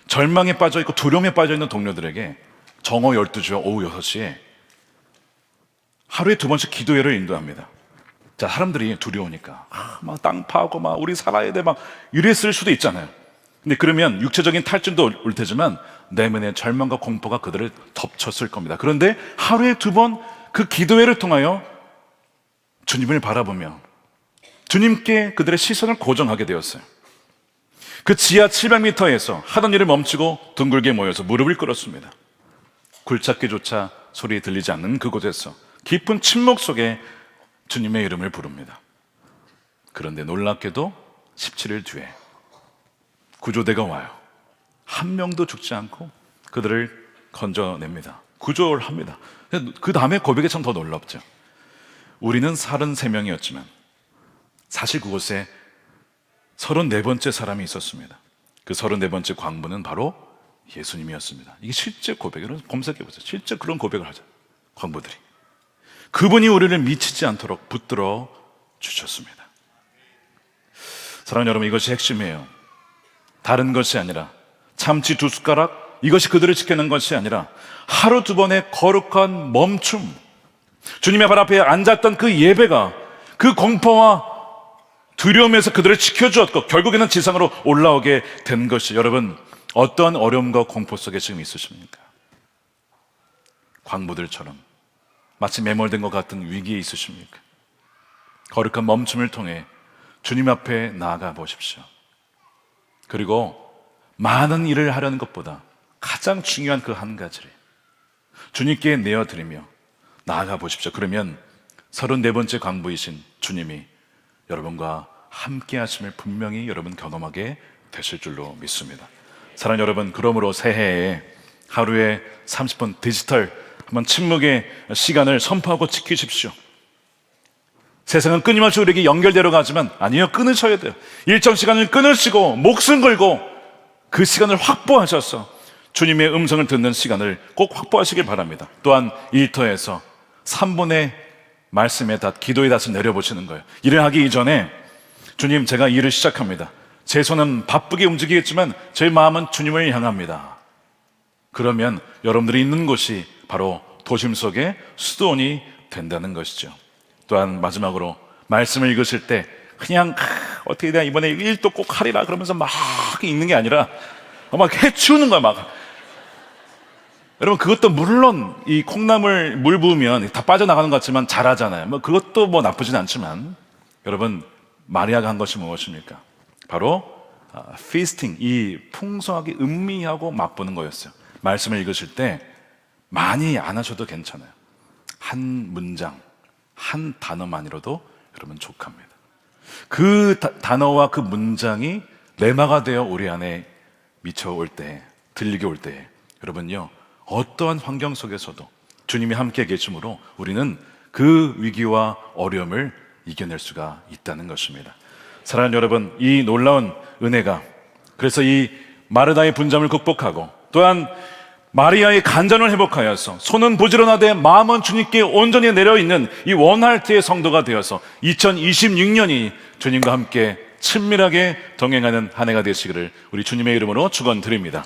절망에 빠져있고 두려움에 빠져있는 동료들에게 정오 12시와 오후 6시에 하루에 2번씩 기도회를 인도합니다. 자, 사람들이 두려우니까 막 땅 파고 막 우리 살아야 돼 막 이랬을 수도 있잖아요. 근데 그러면 육체적인 탈진도 올 테지만 내면의 절망과 공포가 그들을 덮쳤을 겁니다. 그런데 하루에 2번 그 기도회를 통하여 주님을 바라보며 주님께 그들의 시선을 고정하게 되었어요. 그 지하 700m에서 하던 일을 멈추고 둥글게 모여서 무릎을 꿇었습니다. 굴착기조차 소리 들리지 않는 그곳에서 깊은 침묵 속에 주님의 이름을 부릅니다. 그런데 놀랍게도 17일 뒤에 구조대가 와요. 한 명도 죽지 않고 그들을 건져냅니다. 구조를 합니다. 그 다음에 고백이 참 더 놀랍죠. 우리는 33명이었지만 사실 그곳에 34번째 사람이 있었습니다. 그 34번째 광부는 바로 예수님이었습니다. 이게 실제 고백이에요. 검색해보세요. 실제 그런 고백을 하죠. 광부들이. 그분이 우리를 미치지 않도록 붙들어 주셨습니다. 사랑하는 여러분, 이것이 핵심이에요. 다른 것이 아니라 참치 2숟가락, 이것이 그들을 지키는 것이 아니라 하루 두 번의 거룩한 멈춤, 주님의 발 앞에 앉았던 그 예배가 그 공포와 두려움에서 그들을 지켜주었고 결국에는 지상으로 올라오게 된 것이, 여러분, 어떠한 어려움과 공포 속에 지금 있으십니까? 광부들처럼 마치 매몰된 것 같은 위기에 있으십니까? 거룩한 멈춤을 통해 주님 앞에 나아가 보십시오. 그리고 많은 일을 하려는 것보다 가장 중요한 그 한 가지를 주님께 내어드리며 나아가 보십시오. 그러면 34번째 광부이신 주님이 여러분과 함께 하심을 분명히 여러분 경험하게 되실 줄로 믿습니다. 사랑하는 여러분, 그러므로 새해에 하루에 30분 디지털 한번 침묵의 시간을 선포하고 지키십시오. 세상은 끊임없이 우리에게 연결되려 가지만 아니요, 끊으셔야 돼요. 일정 시간을 끊으시고 목숨 걸고 그 시간을 확보하셔서 주님의 음성을 듣는 시간을 꼭 확보하시길 바랍니다. 또한 일터에서 3분의 말씀에 기도의 닷을 내려보시는 거예요. 일을 하기 이전에 주님, 제가 일을 시작합니다. 제 손은 바쁘게 움직이겠지만 제 마음은 주님을 향합니다. 그러면 여러분들이 있는 곳이 바로 도심 속의 수도원이 된다는 것이죠. 또한 마지막으로 말씀을 읽으실 때 그냥 어떻게 내가 이번에 일도 꼭 하리라 그러면서 막 읽는 게 아니라 막 해치우는 거야. 막 여러분, 그것도 물론 이 콩나물 물 부으면 다 빠져나가는 것 같지만 잘하잖아요. 뭐 그것도 뭐 나쁘진 않지만, 여러분, 마리아가 한 것이 무엇입니까? 바로 feasting, 이 풍성하게 음미하고 맛보는 거였어요. 말씀을 읽으실 때 많이 안 하셔도 괜찮아요. 한 문장, 한 단어만이라도 여러분 족합니다. 그 단어와 그 문장이 레마가 되어 우리 안에 미쳐올 때, 들리게 올 때, 여러분요, 어떠한 환경 속에서도 주님이 함께 계심으로 우리는 그 위기와 어려움을 이겨낼 수가 있다는 것입니다. 사랑하는 여러분, 이 놀라운 은혜가, 그래서 이 마르다의 분점을 극복하고 또한 마리아의 간절을 회복하여서 손은 부지런하되 마음은 주님께 온전히 내려있는 이 원할트의 성도가 되어서 2026년이 주님과 함께 친밀하게 동행하는 한 해가 되시기를 우리 주님의 이름으로 축원드립니다.